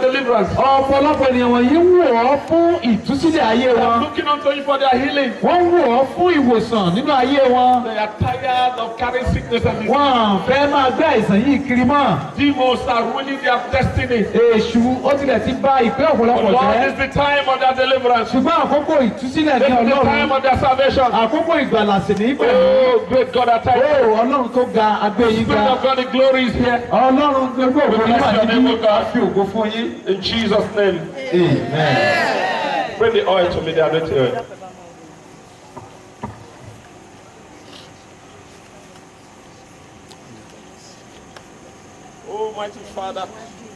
deliverance. Ọ̀pọ̀lọpọ̀ ènìyàn wọ̀nyí ń wò ọ́ fún ìtúsílẹ̀ ayé They are wọn. looking unto you for their healing. Wọ́n ń wò ọ́ fún ìwòsàn nínú ayé wọn. They are tired of carrying sickness and disease. Wọ́n fẹ́ máa gbé àìsàn yìí kiri mọ́. Demons are ruining their destiny. Èṣù ó tilẹ̀ ti bà ìpín But ọ̀pọ̀lọpọ̀ Lord, jẹ́. this is the time of their deliverance. Ṣùgbọ́n àkókò ìtúsílẹ̀ This ní is the Ọlọ́run. time of their salvation. Àkókò ìgbàlà sì ní pẹ̀lú. Oh, great God, I thank you. Ó Ọlọ́run tó ga agbé yín Spirit ga. of God, the glory is here. Ọlọ́run gbogbo ògo bless nígbà your tí name, O bí God. fi ògo fún yín. In Jesus' name. Amen. Bring the oil to me, the anointing oil. Almighty Father,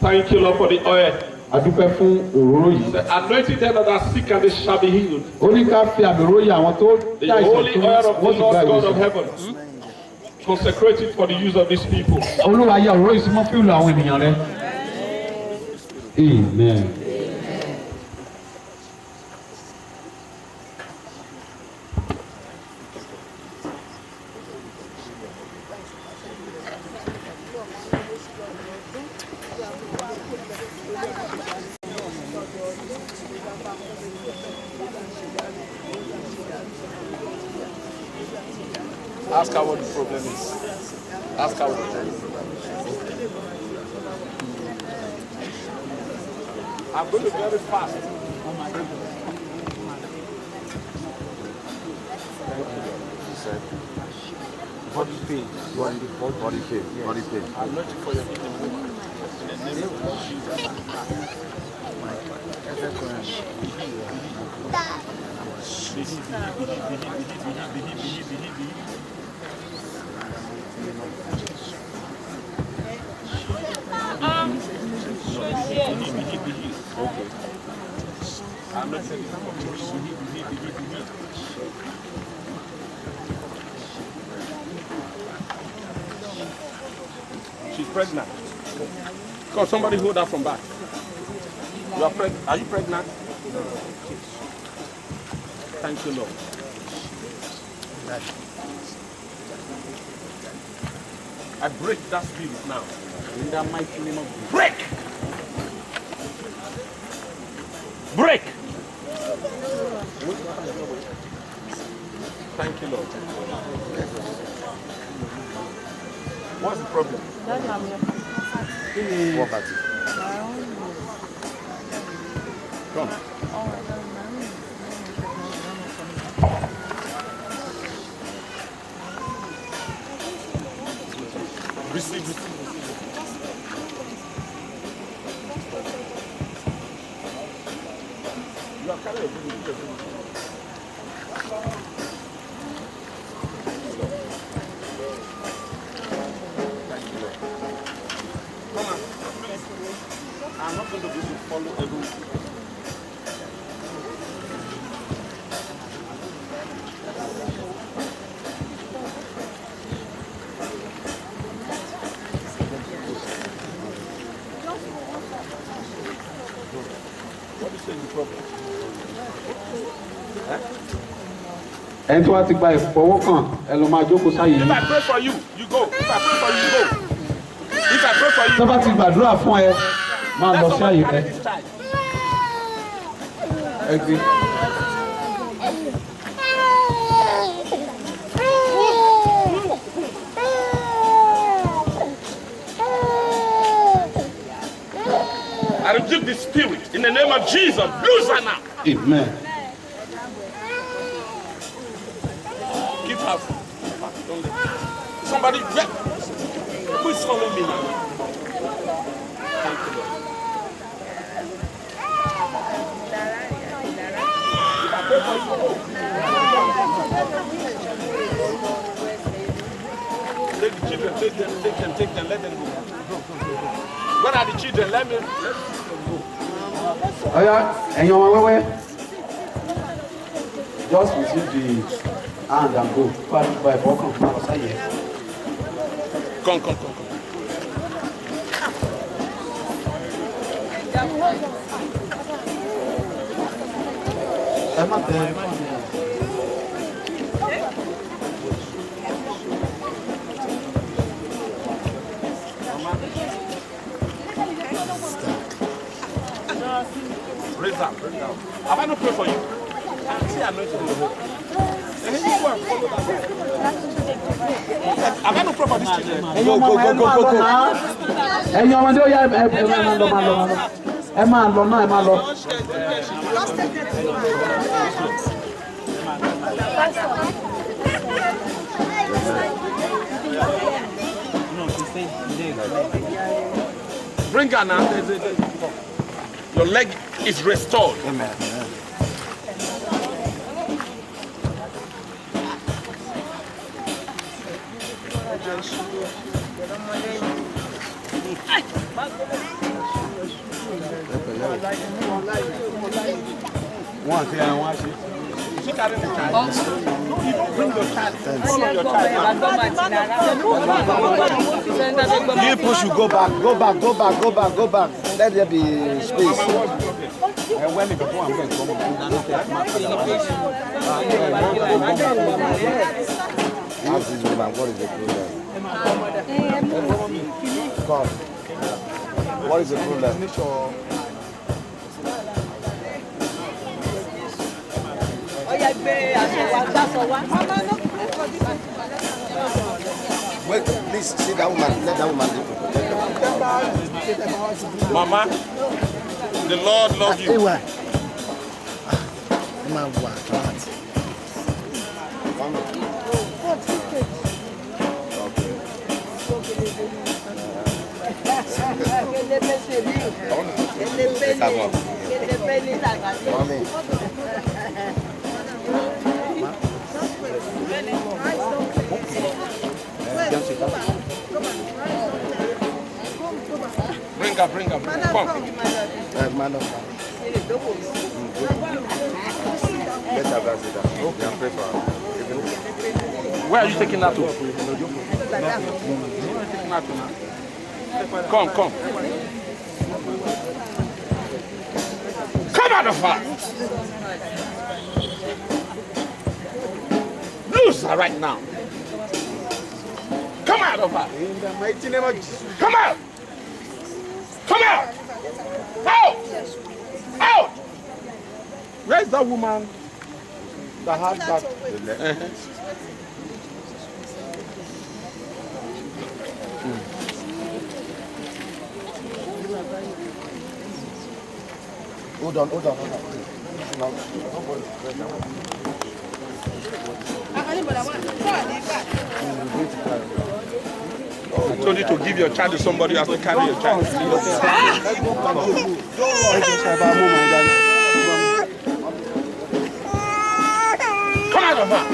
thank you, Lord, for the oil. A dúpẹ́ fún òróró yìí. The anointing them that are sick and they shall be healed. Ó ní ká fi àmì òróró yìí àwọn tó The ṣàìsàn holy tó oil of the wọ́n sì Lord gba God of ìwòsàn. heaven. Consecrate it for the use of these people. Olúwa ya òróró yìí sí mọ́ fíìlù àwọn ènìyàn rẹ̀. Amen. Ask her what the problem is. Ask her what the problem is. I'm going to be very fast. Body pain. Body pain. Body pain. I'm not for your healing. In the name of Jesus. I'm not saying she's pregnant. Call somebody hold her from back. You are pregnant. Are you pregnant? Thank you, Lord. I break that spirit now. In the mighty name of Jesus. Break! Break! Thank you, Lord. What's the problem? Poverty. Come. Receive it. You are carrying a good. I'm not going to be able to follow every. What is the problem? Ẹni tó wá ti gba ìfọwọ́kàn ẹ lọ máa jókòó sáyé If yìí. I pray for you, you go. If I pray for you, you go. If I pray for you, Tó bá ti gbàdúrà fún ẹ máa let lọ sí somebody àyè carry rẹ. this child. Ẹ gbé. I rebuke the spirit in the name of Jesus. Loose her now. Amen. Give her. Don't let her. Somebody, please follow me now. Thank you, Lord. If I pray for you, take the children, take them, let them go. Where are the children? Let me. Oya, ẹ̀yin ọmọ wẹ́wẹ́. Just receive the hand and go. By welcome to our side. Come. Raise up. Have I not prayed for you? See, I'm not sure. Have I not prayed for this children? Go. Ẹ̀yin ọmọdé ó yá ẹ máa lọ. Bring her now. Your leg is restored. Amen. One thing I want you. She carrying the child. No, you don't bring your child. Follow your child. You push, you go back. Let there be space. And when it before I'm going to come ask this woman, what is the problem? Come. What is the problem? Wait, please see that woman. Let that woman do. Mama, the Lord loves you. Bring her. Come. Man of God. Let her go sit down. Okay, I'm praying for her. Where are you taking her to? Come. Come out of her. Loose her right now. Come out of her. In the mighty name of Jesus. Come out. Come out. Out. Where's that woman that has that? Hold on. I told you to give your child to somebody who has to carry your child. Come out of her.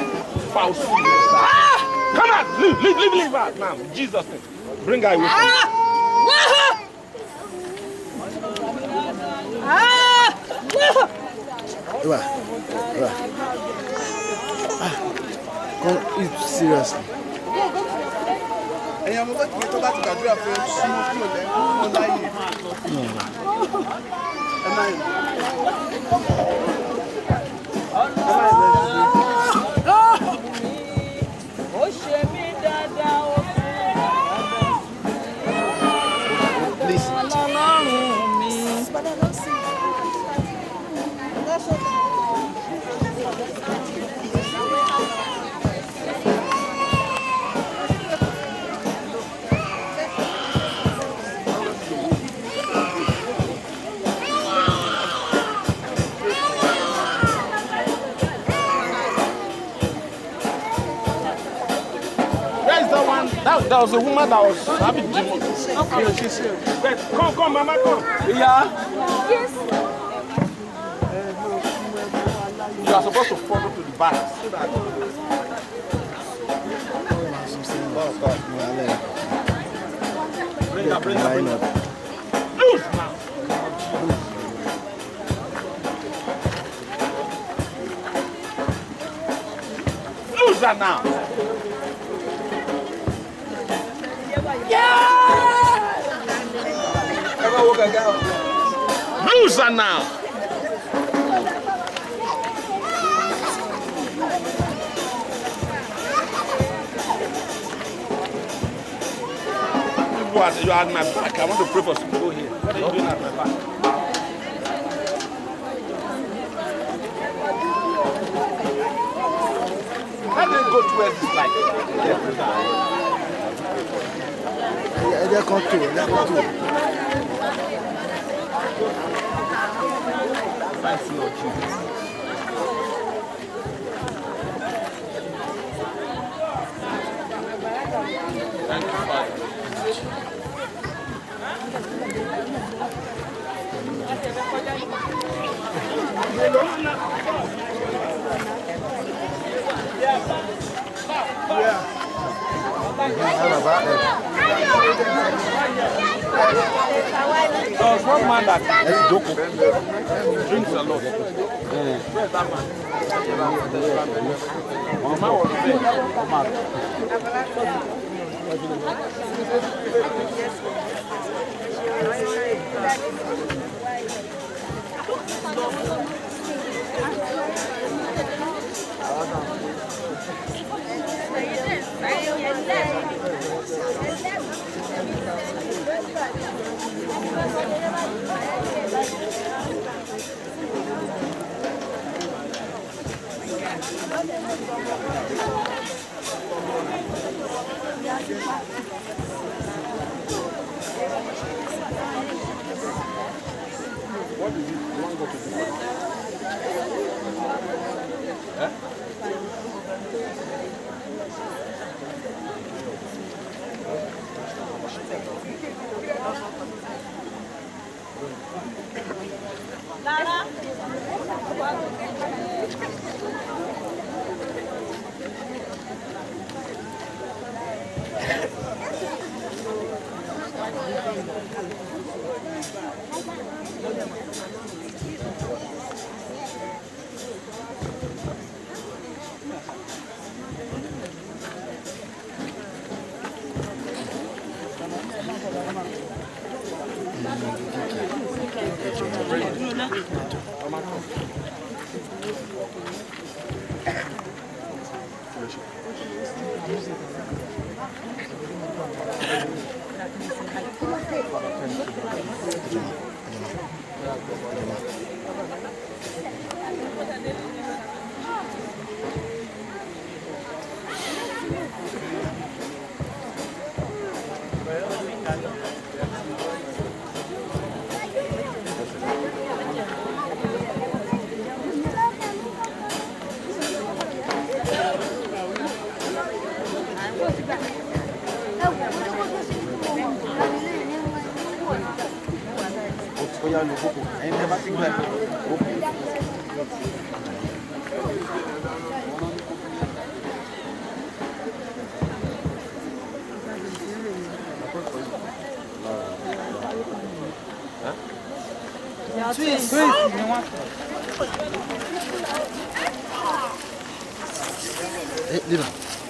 Foul spirit. Come out. Leave her. Ma'am, in Jesus' name. Bring her away. Come, eat seriously. ẹ̀yin ọmọ bẹ́ẹ̀ tó bá ti gbàdúrà fún súnmọ́ kúrò lẹ́kọ̀ọ́ láyé ẹ máa yẹ. ó ṣe mí dáadáa ó Please. ọlọ́run mi. That was a woman that was having demon. Okay, she's here. Wait, come, Mama, come. Yeah. Yes. You are supposed to follow to the back. So that bring her. Loose now. Loser now. Loser now. You are at my back. I want to pray for some people here. What are you doing at my back? How do you go towards this light? They're control. Thank you, Lord Jesus. Thank you, Father. There was one man that drinks a lot. Where's that man? The man was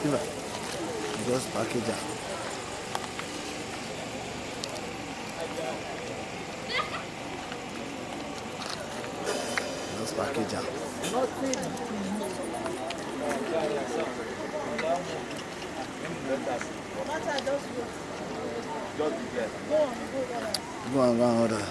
Leave her. Just package her. Just package her. Go and order.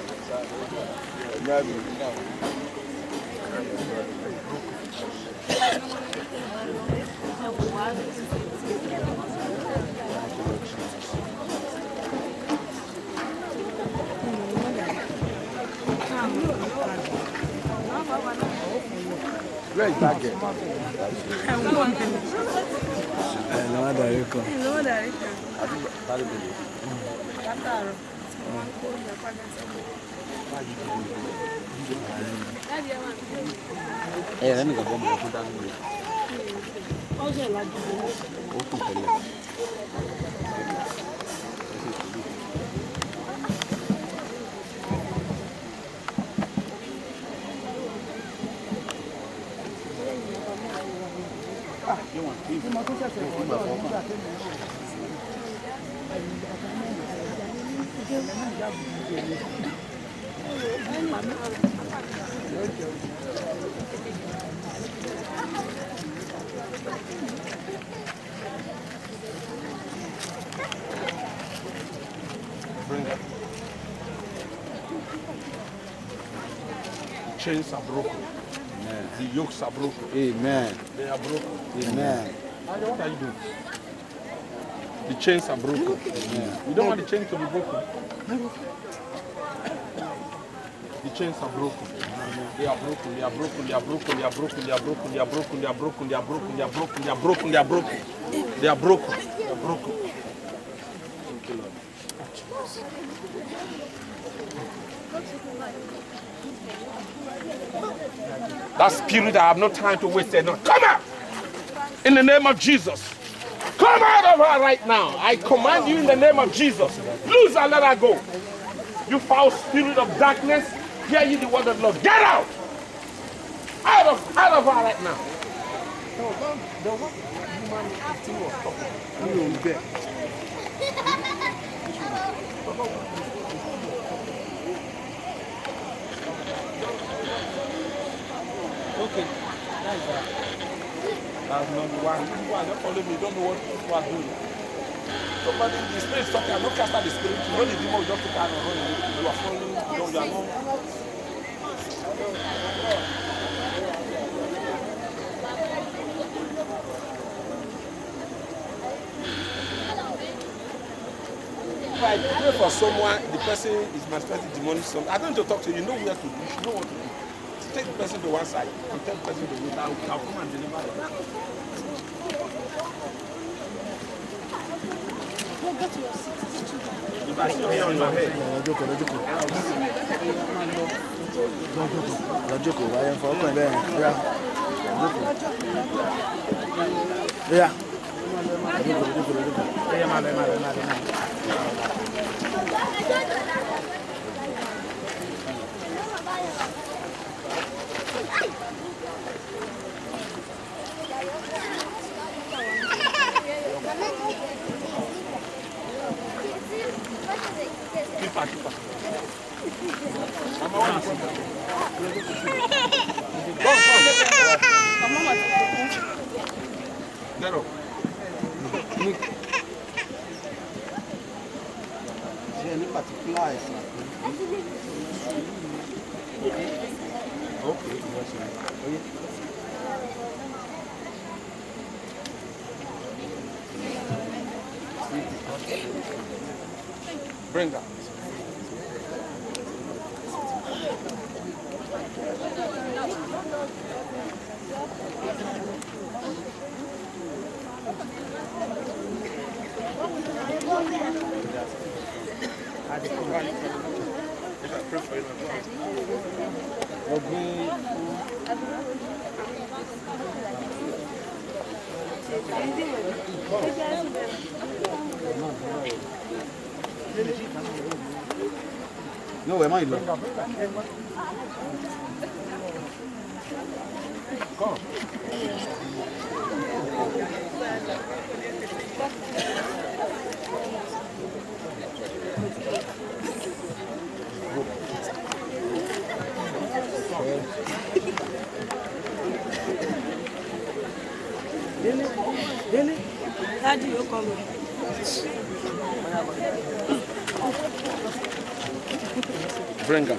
Where is that girl? Bring it. Chains are broken. Amen. The yokes are broken. Amen. They are broken. Amen. What are you doing? The chains are broken. Amen. You don't want the chains to be broken. The chains are broken. They are broken. They are broken. They are broken. They are broken. They are broken. They are broken. They are broken. They are broken. They are broken. They are broken. They are broken. They are broken. They are broken. Thank you, Lord. That spirit, I have no time to waste it. No. Come out! In the name of Jesus. Come out of her right now. I command you in the name of Jesus. Loose and let her go. You foul spirit of darkness, hear ye the word of the Lord. Get out! Out of her right now. Okay, that's that. That's number one. People are just following me, don't know what people are doing. Somebody, the spirit is talking, I'm not cast out the spirit. You know the demon will just take out and run away. You are following, you are not. If I pray for someone, the person is manifesting demonic something. I don't need to talk to you, you know where to do, you know what to do. Take the person to one side and tell the person to wait. I'll come and deliver them. If I see here on your head. Get up. Any particular Okay. Bring that. No, where am I? Come. Dele, Daddy, you come. Bring her.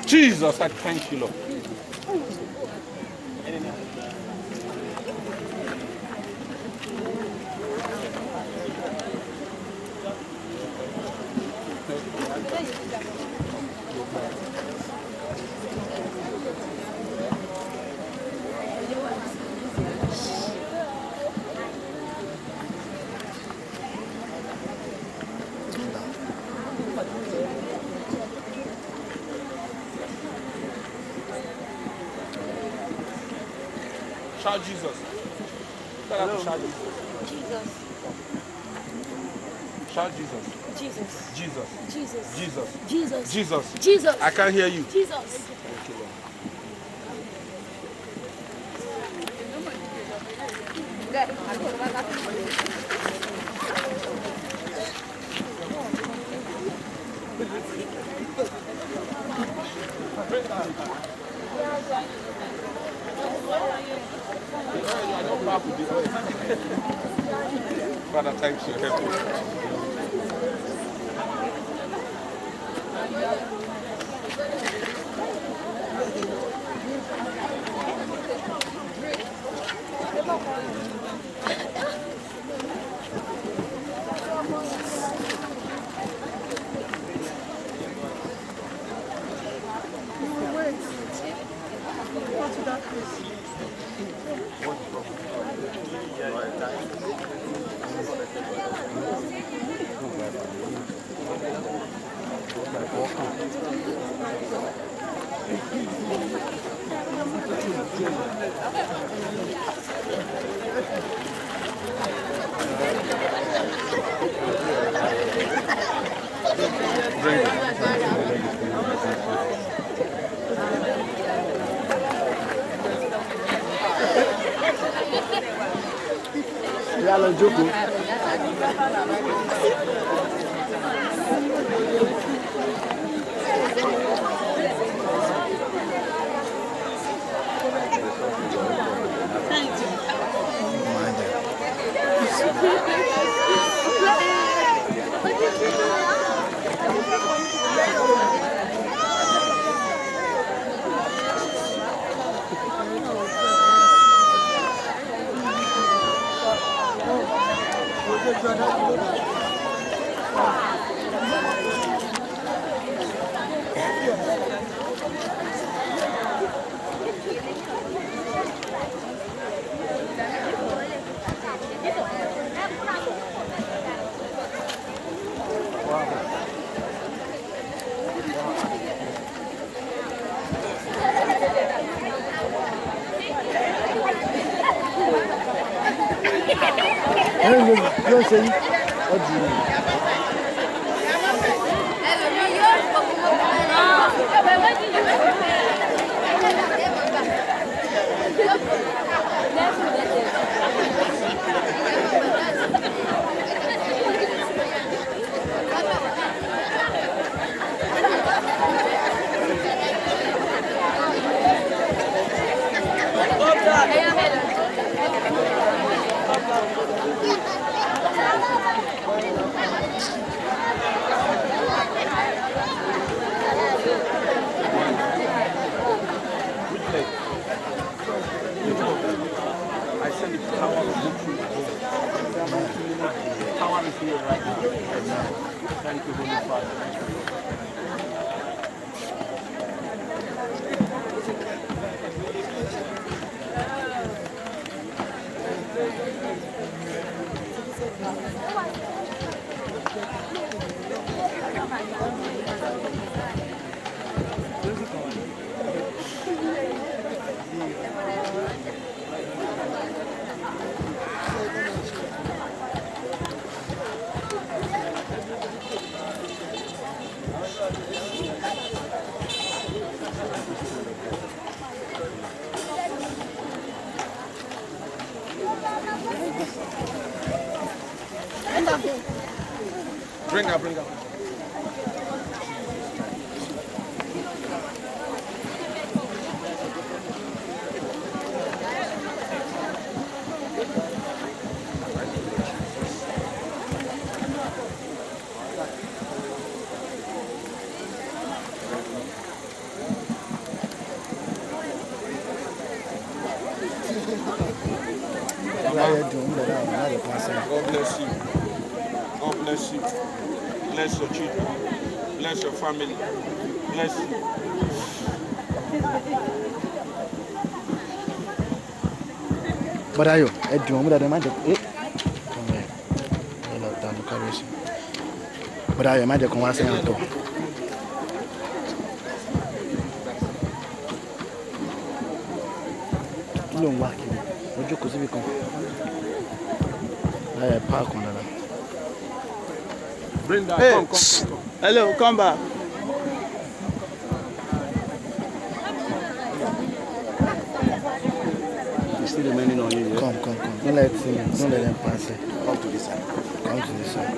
Jesus, I thank you, Lord. Shout Jesus. Tell her to shout Jesus. Jesus. Shout Jesus. Jesus. Jesus. Jesus. Jesus. Jesus. Jesus. Jesus. I can't hear you. Jesus. Thank you, Lord. Father, thanks you. Help me. Ìyá lọ jókòó. Yóò ṣe yí ọdún yìí. Thank you, Holy Father. Bring her, bring her. God bless you. God bless you. Bless your children. Bless your family. Bless you. Bọ́dáyọ̀ ẹ dùn ọmú dáadáa má jẹ́ ẹ́ ọmọ ẹ̀ ẹ lọ dànù kábíyèsí. Bọ́dáyọ̀ má jẹ́ kó wá sẹ́yìn àtọ̀. Kí ló ń wá kiri? jókòó síbi kan. Láyé páàkì ọ̀nà. Brenda, Hey. come. Hello, come back. He's still remaining on you, yeah? Come. Don't let them pass it. Come to this side. Come to this side.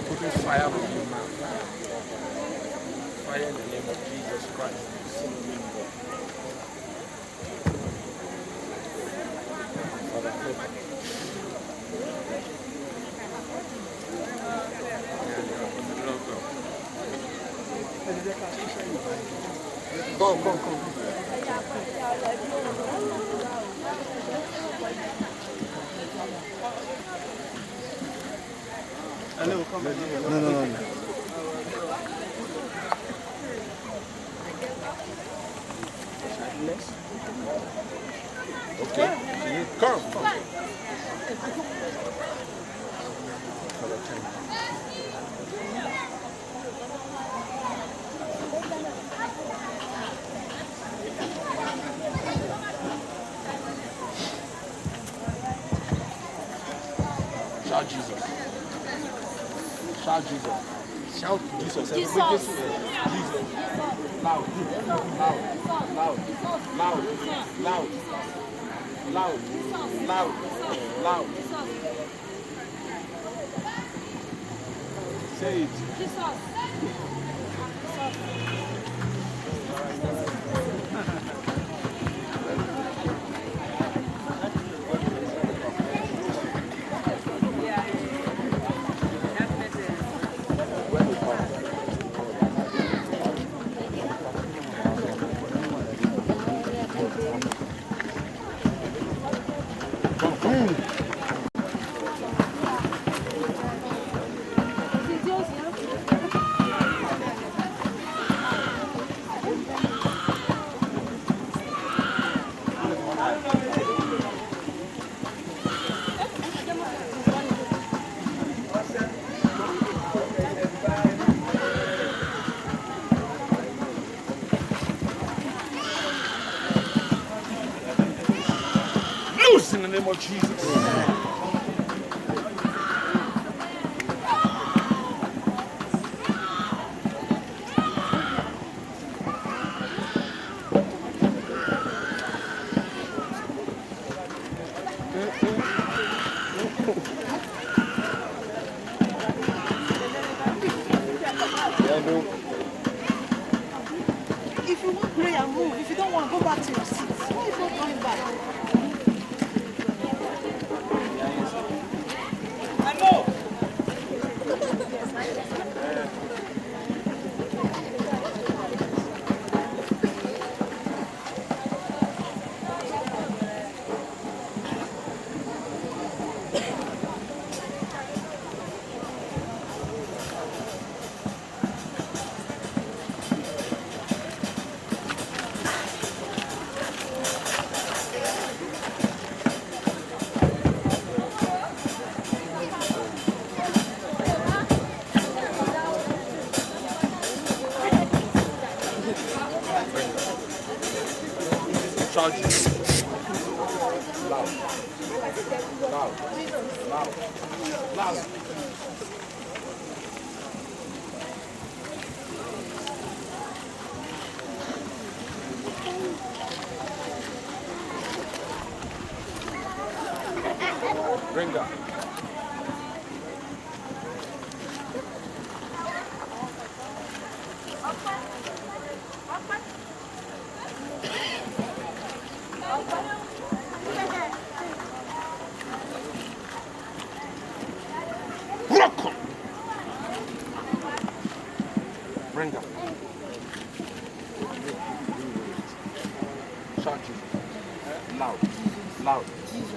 Putting fire on your mouth. Fire in the name of Jesus Christ. Father, come. Hello, come. No. Okay, come. Shout Jesus. Shout Jesus. Shout Jesus. Jesus. Loud. Say it. Loose in the name of Jesus. If you want prayer, move. If you don't want, go back to your seat. Why are you not going back? Shout Jesus. Loud. Brenda. Rock. Brenda. Shout Jesus.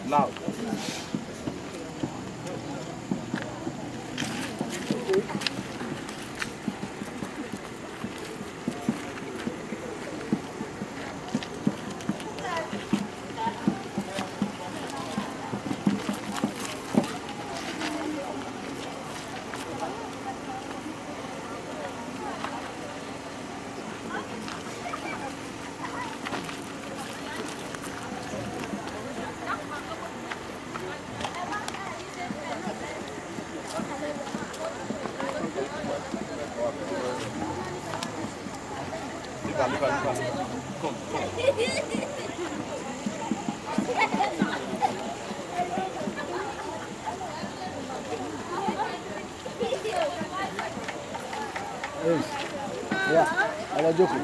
Loud. Yeah, ela jókòó.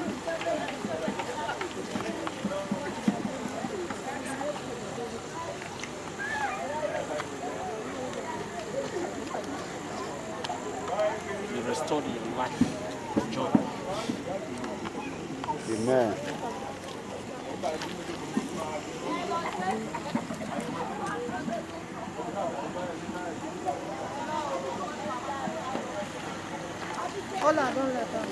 You restore your life, joy. Amen. Hola, don't let them.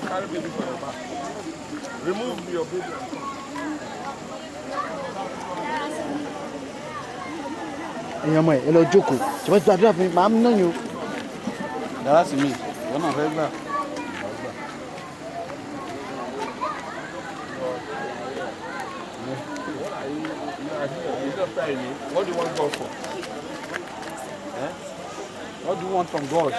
Carry baby for your back. Remove your baby. Ẹ̀yin ọmọ ẹ̀ ẹ lọ jókòó. Ṣé wọ́n ti gbàdúrà fún mi? Màá ná yín o. Dára sí mi, ìwọ náà fẹ́ gbà. What do you want God for? Eh? What do you want from God?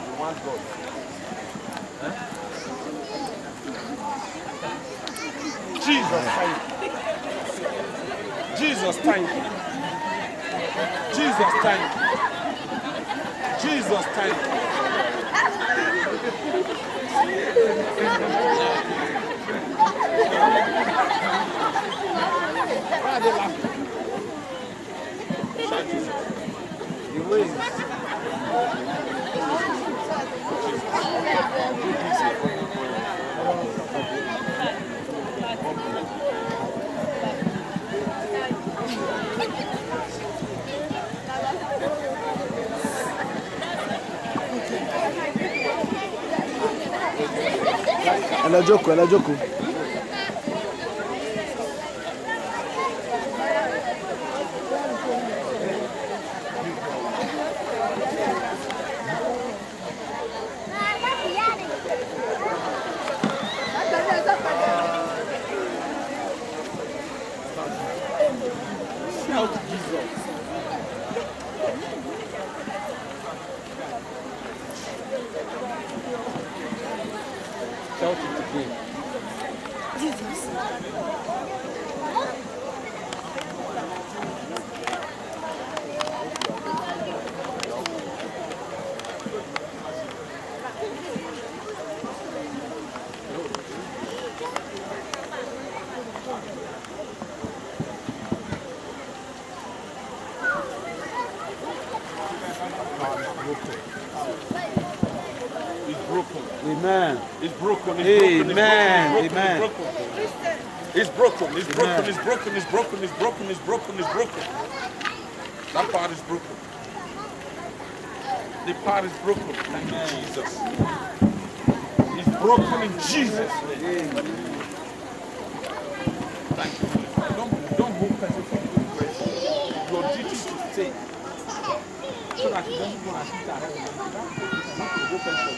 You want God? Eh? Jesus, thank you. Jesus, thank you. Jesus, thank you. Jesus, thank you. Why are they laughing? The waves. Ẹ lọ jókòó, ẹ lọ jókòó. Shout Jesus. Shout it again. It's broken. Amen. It's broken. Amen. It's Amen. broken. It's broken. It's broken. It's broken. It's broken. It's broken. It's broken. It's broken. That part is broken. The part is broken. Thank you, Jesus. It's broken in Jesus' name. Thank you. Don't move person from the question. Your duty is to stay. So that you don't go and sit around. Go person.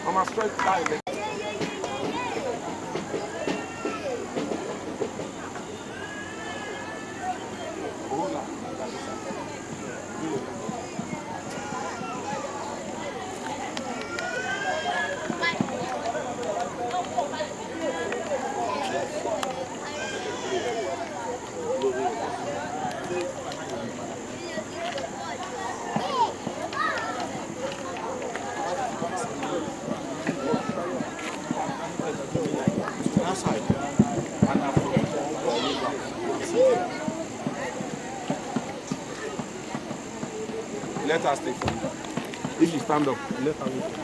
Mama, straight side. Let us take from you. If you stand up, let her wait.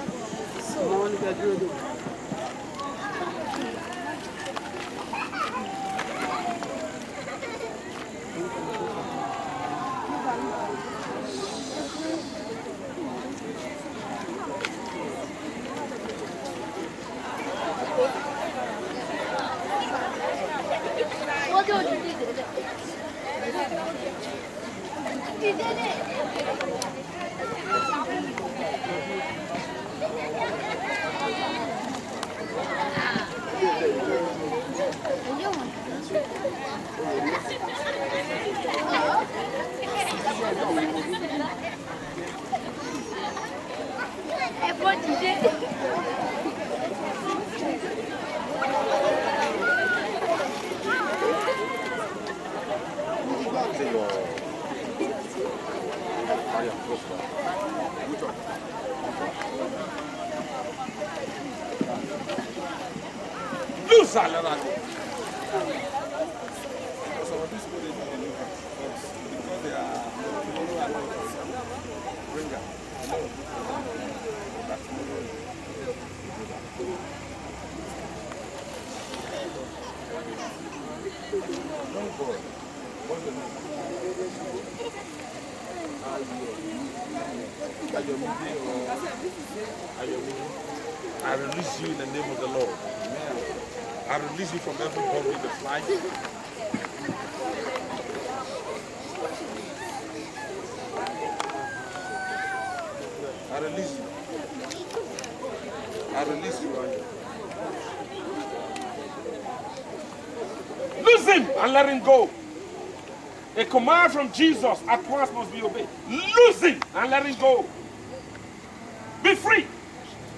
Loose all of that. Some of these people they need deliverance because they are bringer. Don't go. What's the name? I release you in the name of the Lord. I release you from every bondage in the flight. I release you. I release you right here. Lose him and let him go. A command from Jesus at once must be obeyed. Lose him and let him go. Be free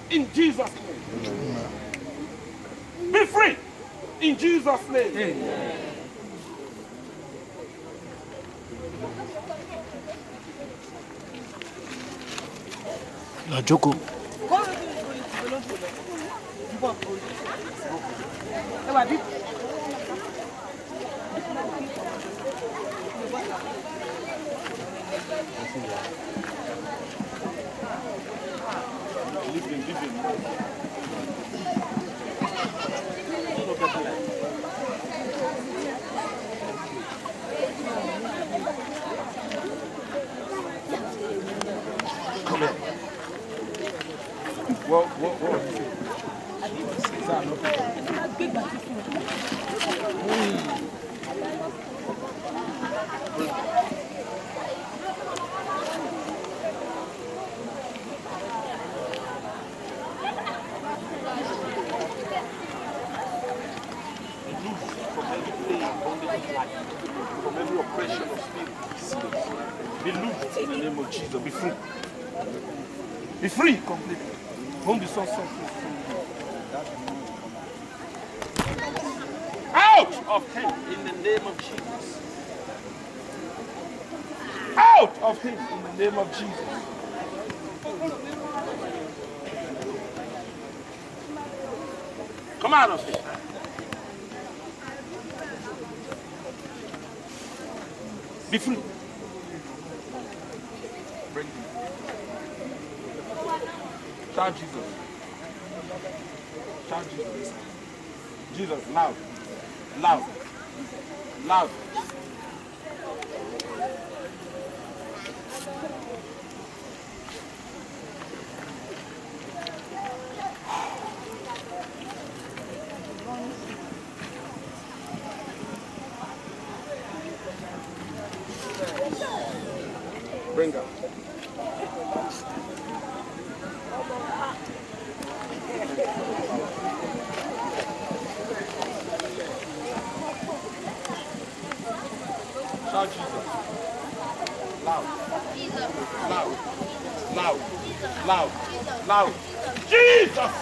in Jesus' name. Be free in Jesus' name. Amen. La Joko. Come here. What? From every oppression of spirit, be loosed in the name of Jesus. Be free. Be free completely. Whom the Son set free. Out of him in the name of Jesus. Out of him in the name of Jesus. Come out of him. Be free. Bring him. Shout Jesus. Shout Jesus. Jesus, loud. Loud. Loud. Bring her. Shout Jesus. Loud. Loud. Loud. Loud. Loud. Jesus!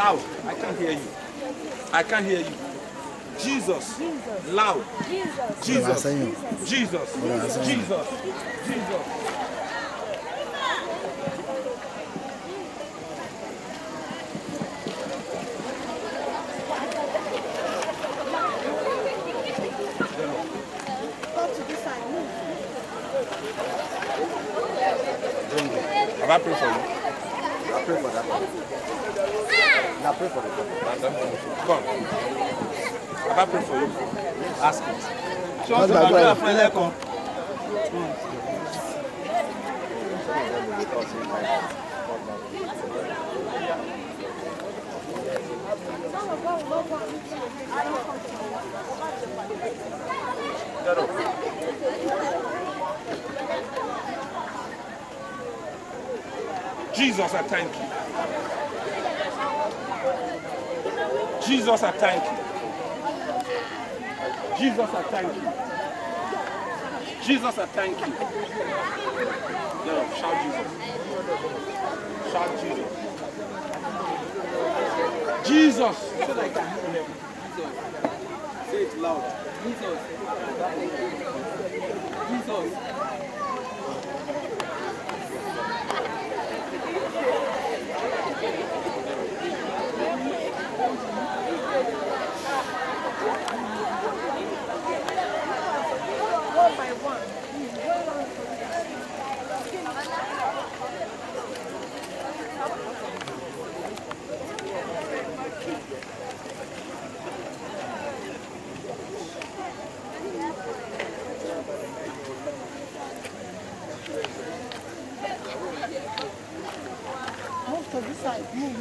Loud. I can't hear you. I can't hear you. Jesus. Loud. Jesus. Jesus. Jesus. Jesus. Have I prayed for you? I pray for that. I pray for that. Come. Have I prayed for you? Ask it. Jesus, I thank you. Jesus, I thank you. Jesus, I thank you. Jesus, I thank you. No, shout Jesus. Shout Jesus. Jesus. So that I can hear him. Jesus. Say it loud. Jesus. Jesus. One by one. Move to this side. Move.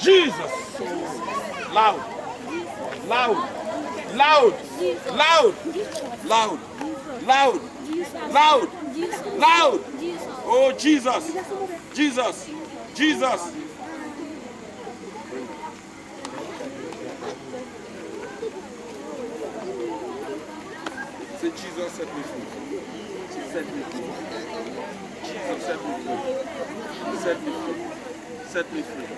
Jesus. Loud. Loud. Loud. Loud. Loud. Loud. Loud. Loud. Oh, Jesus. Jesus. Jesus. Say, Jesus set me free. Set me free. Jesus set me free. Set me free. Set me free.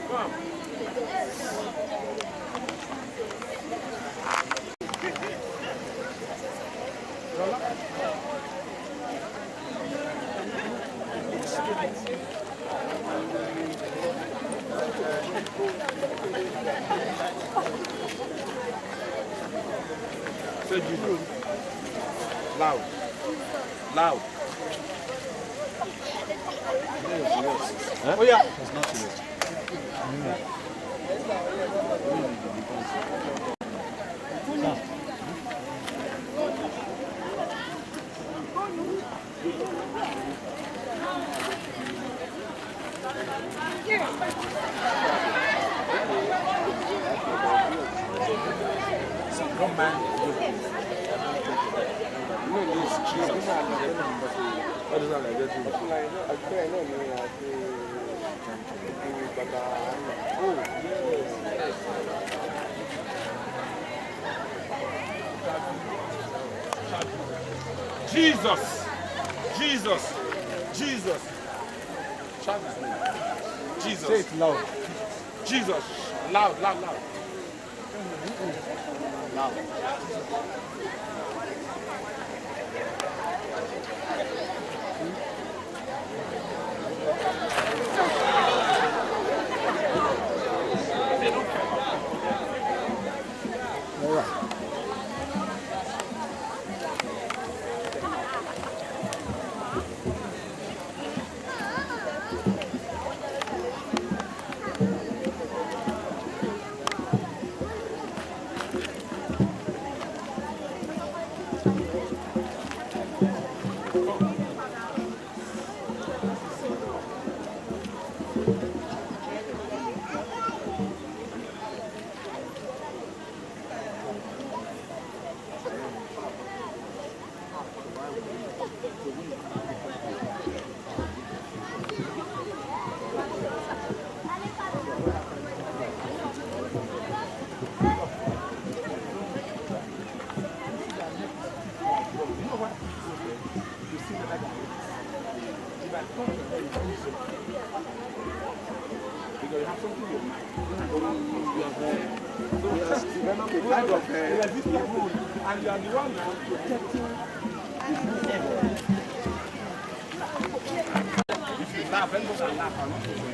Come. Say Jesus. Loud. Loud. Huh? Oh yeah. It's not too late. Come man. No, this Jesus. What is that like that? Jesus. Jesus. Jesus. Shout his name. Jesus. Say it loud. Jesus. Loud, loud, loud. Loud. All right. kind of resistant rule, and you are the one now protecting. If you laugh, everybody will laugh. I'm not going to.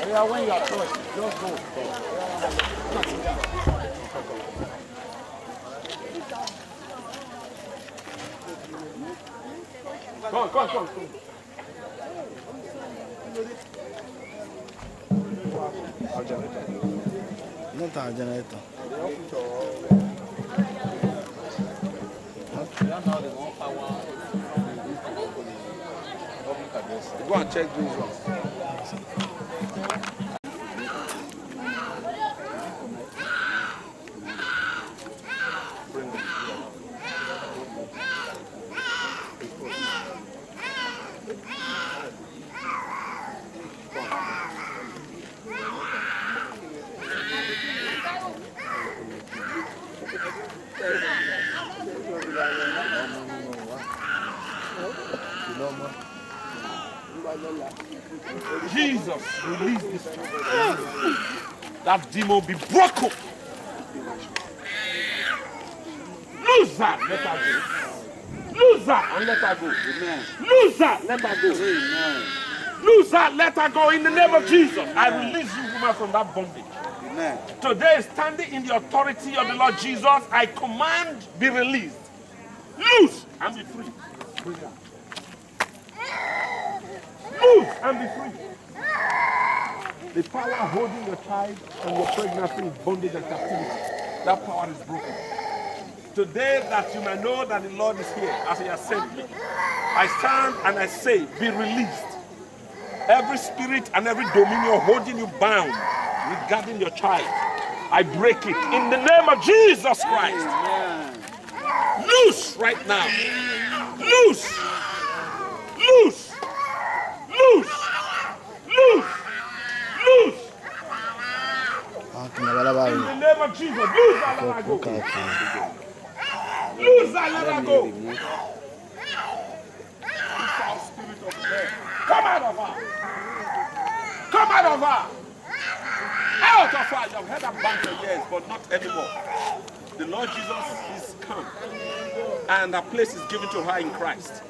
Yeah, when you are touched, just go. Come. No time, generator. Go and check those ones. Jesus, release this. That demon be broken. Lose her, let her go. Lose her and let her go. Amen. Lose her, let her go. Amen. Lose her, let her go in the name of Jesus. I release you, woman, from that bondage. Amen. Today, standing in the authority of the Lord Jesus, I command be released. Loose and be free. Move and be free. The power holding your child and your pregnancy in bondage and captivity, that power is broken. Today, that you may know that the Lord is here as He has sent me, I stand and I say, be released. Every spirit and every dominion holding you bound regarding your child, I break it in the name of Jesus Christ. Amen. Loose right now. Loose. Loose. Loose. Loose. Loose. In the name of Jesus. Loose and let her go. Loose and let her go. Spirit of death. Come out of her. Come out of her. Out of her. You have heard that band for years, but not anymore. The Lord Jesus is come, and a place is given to her in Christ.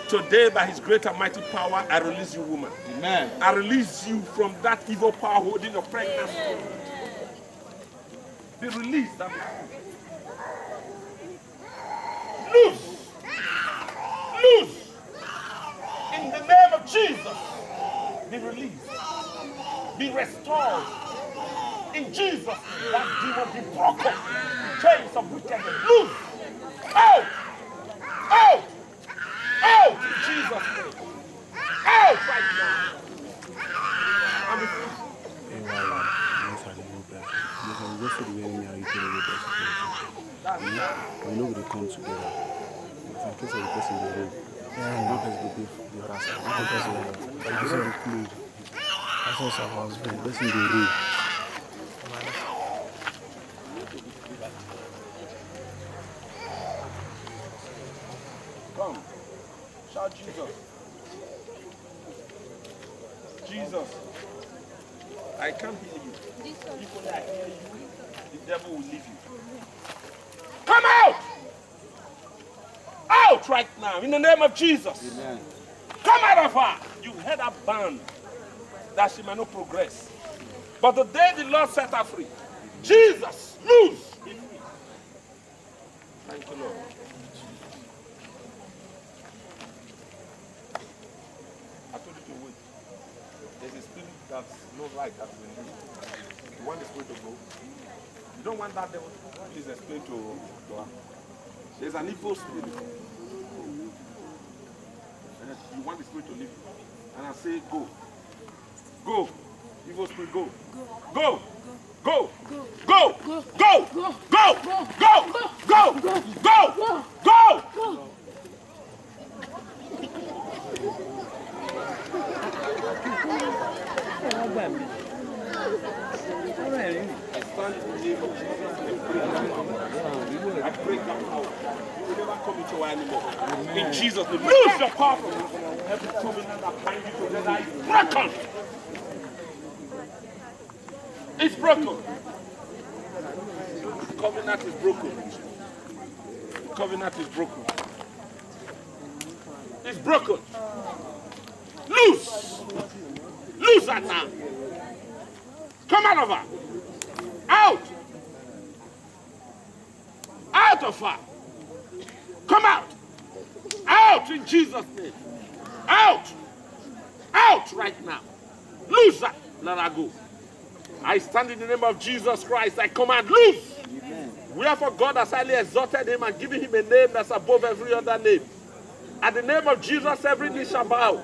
Today, by His great and mighty power, I release you, woman. Amen. I release you from that evil power holding your pregnancy. Be released. Loose. Loose. In the name of Jesus. Be released. Be restored. In Jesus' name, that demon be broken. Chains of wickedness. Loose. Out. Out. Out in Jesus' name. Out right now. I'm nobody comes together. In case of the person in the room, one person will be the other side. One person will be the other side. That's also our husband. The person in the room. Come. Shout Jesus. Jesus. I can't hear you. If only I hear you, the devil will leave you. Come out! Out right now in the name of Jesus. Amen. Come out of her. You heard her bound that she may not progress. But the day the Lord set her free, Jesus, loose. Be free. Thank you, Lord. I told you to wait. There's a spirit that's no light that will leave. You want the spirit to go? You don't want that devil to please explain to her. There's an evil spirit. And you want the spirit to leave. And I say, go. Go. Evil spirit, go. Go. Go. Go. Go. Go. Go. Go. Go. Go. Go. Go. I stand in the name of Jesus and pray. I break that power. You will never In Jesus' name. Lose your power from every covenant that binds you together is broken. It's broken. Covenant is broken. Covenant is broken. It's broken. Loose. Loose that now. Come out of her. Out. Out of her. Come out. Out in Jesus' name. Out. Out right now. Loose that. Let her go. I stand in the name of Jesus Christ. I command, loose. Amen. Wherefore God has highly exalted him and given him a name that's above every other name. At the name of Jesus, every knee shall bow,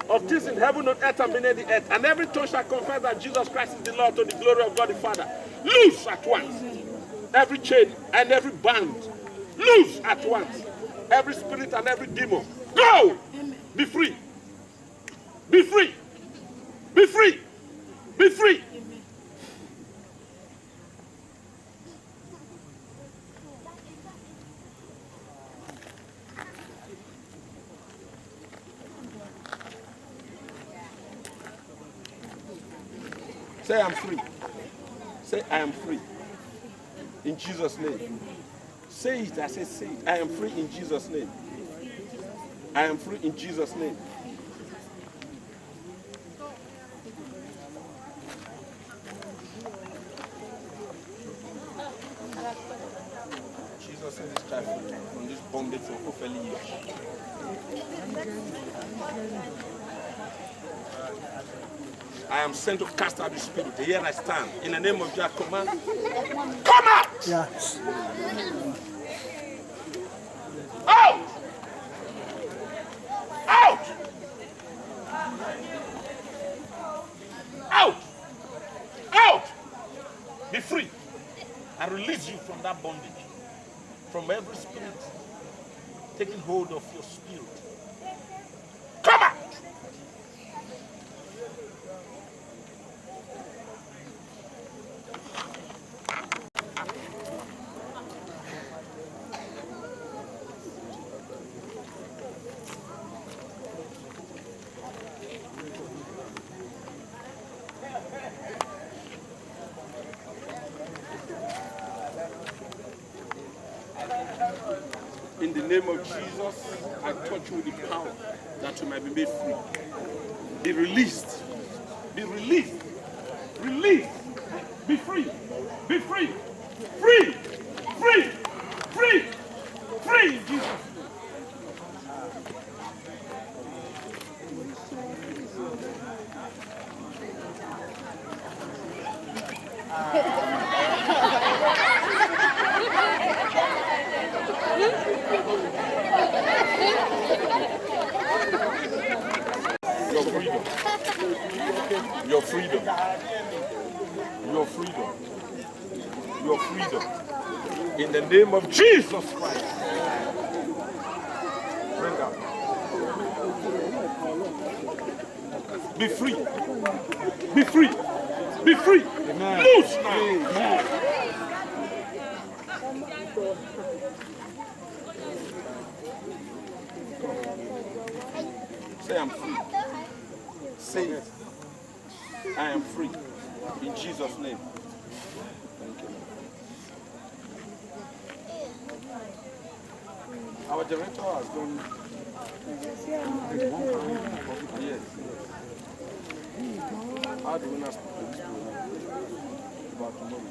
of things in heaven, on earth, and beneath the earth. And every tongue shall confess that Jesus Christ is the Lord, to the glory of God the Father. Loose at once. Every chain and every band. Loose at once. Every spirit and every demon. Go! Be free. Be free. Be free. Be free. Say, I'm free. Say, I am free. In Jesus' name. Say it. I say it. I am free in Jesus' name. I am free in Jesus' name. Jesus set this child free from this bondage for 4 years. I am sent to cast out the spirit. Here I stand. In the name of Jesus, command. Come out! Yeah. Out! Out! Out! Out! Be free. I release you from that bondage. From every spirit taking hold of your spirit. Come out! In the name of Jesus, I touch you with the power that you might be made free. Be released. Be released. Release. Be free. Be free. Free. Free. Free. Free in Jesus' name. Your freedom. Your freedom. Your freedom. In the name of Jesus Christ. Bring out. Be free. Be free. Be free. Amen. Loose now. Amen. Say, I'm free. Say it. I am free. In Jesus' name. Thank you. Our director has done. Yes. How do we not speak to this program about tomorrow?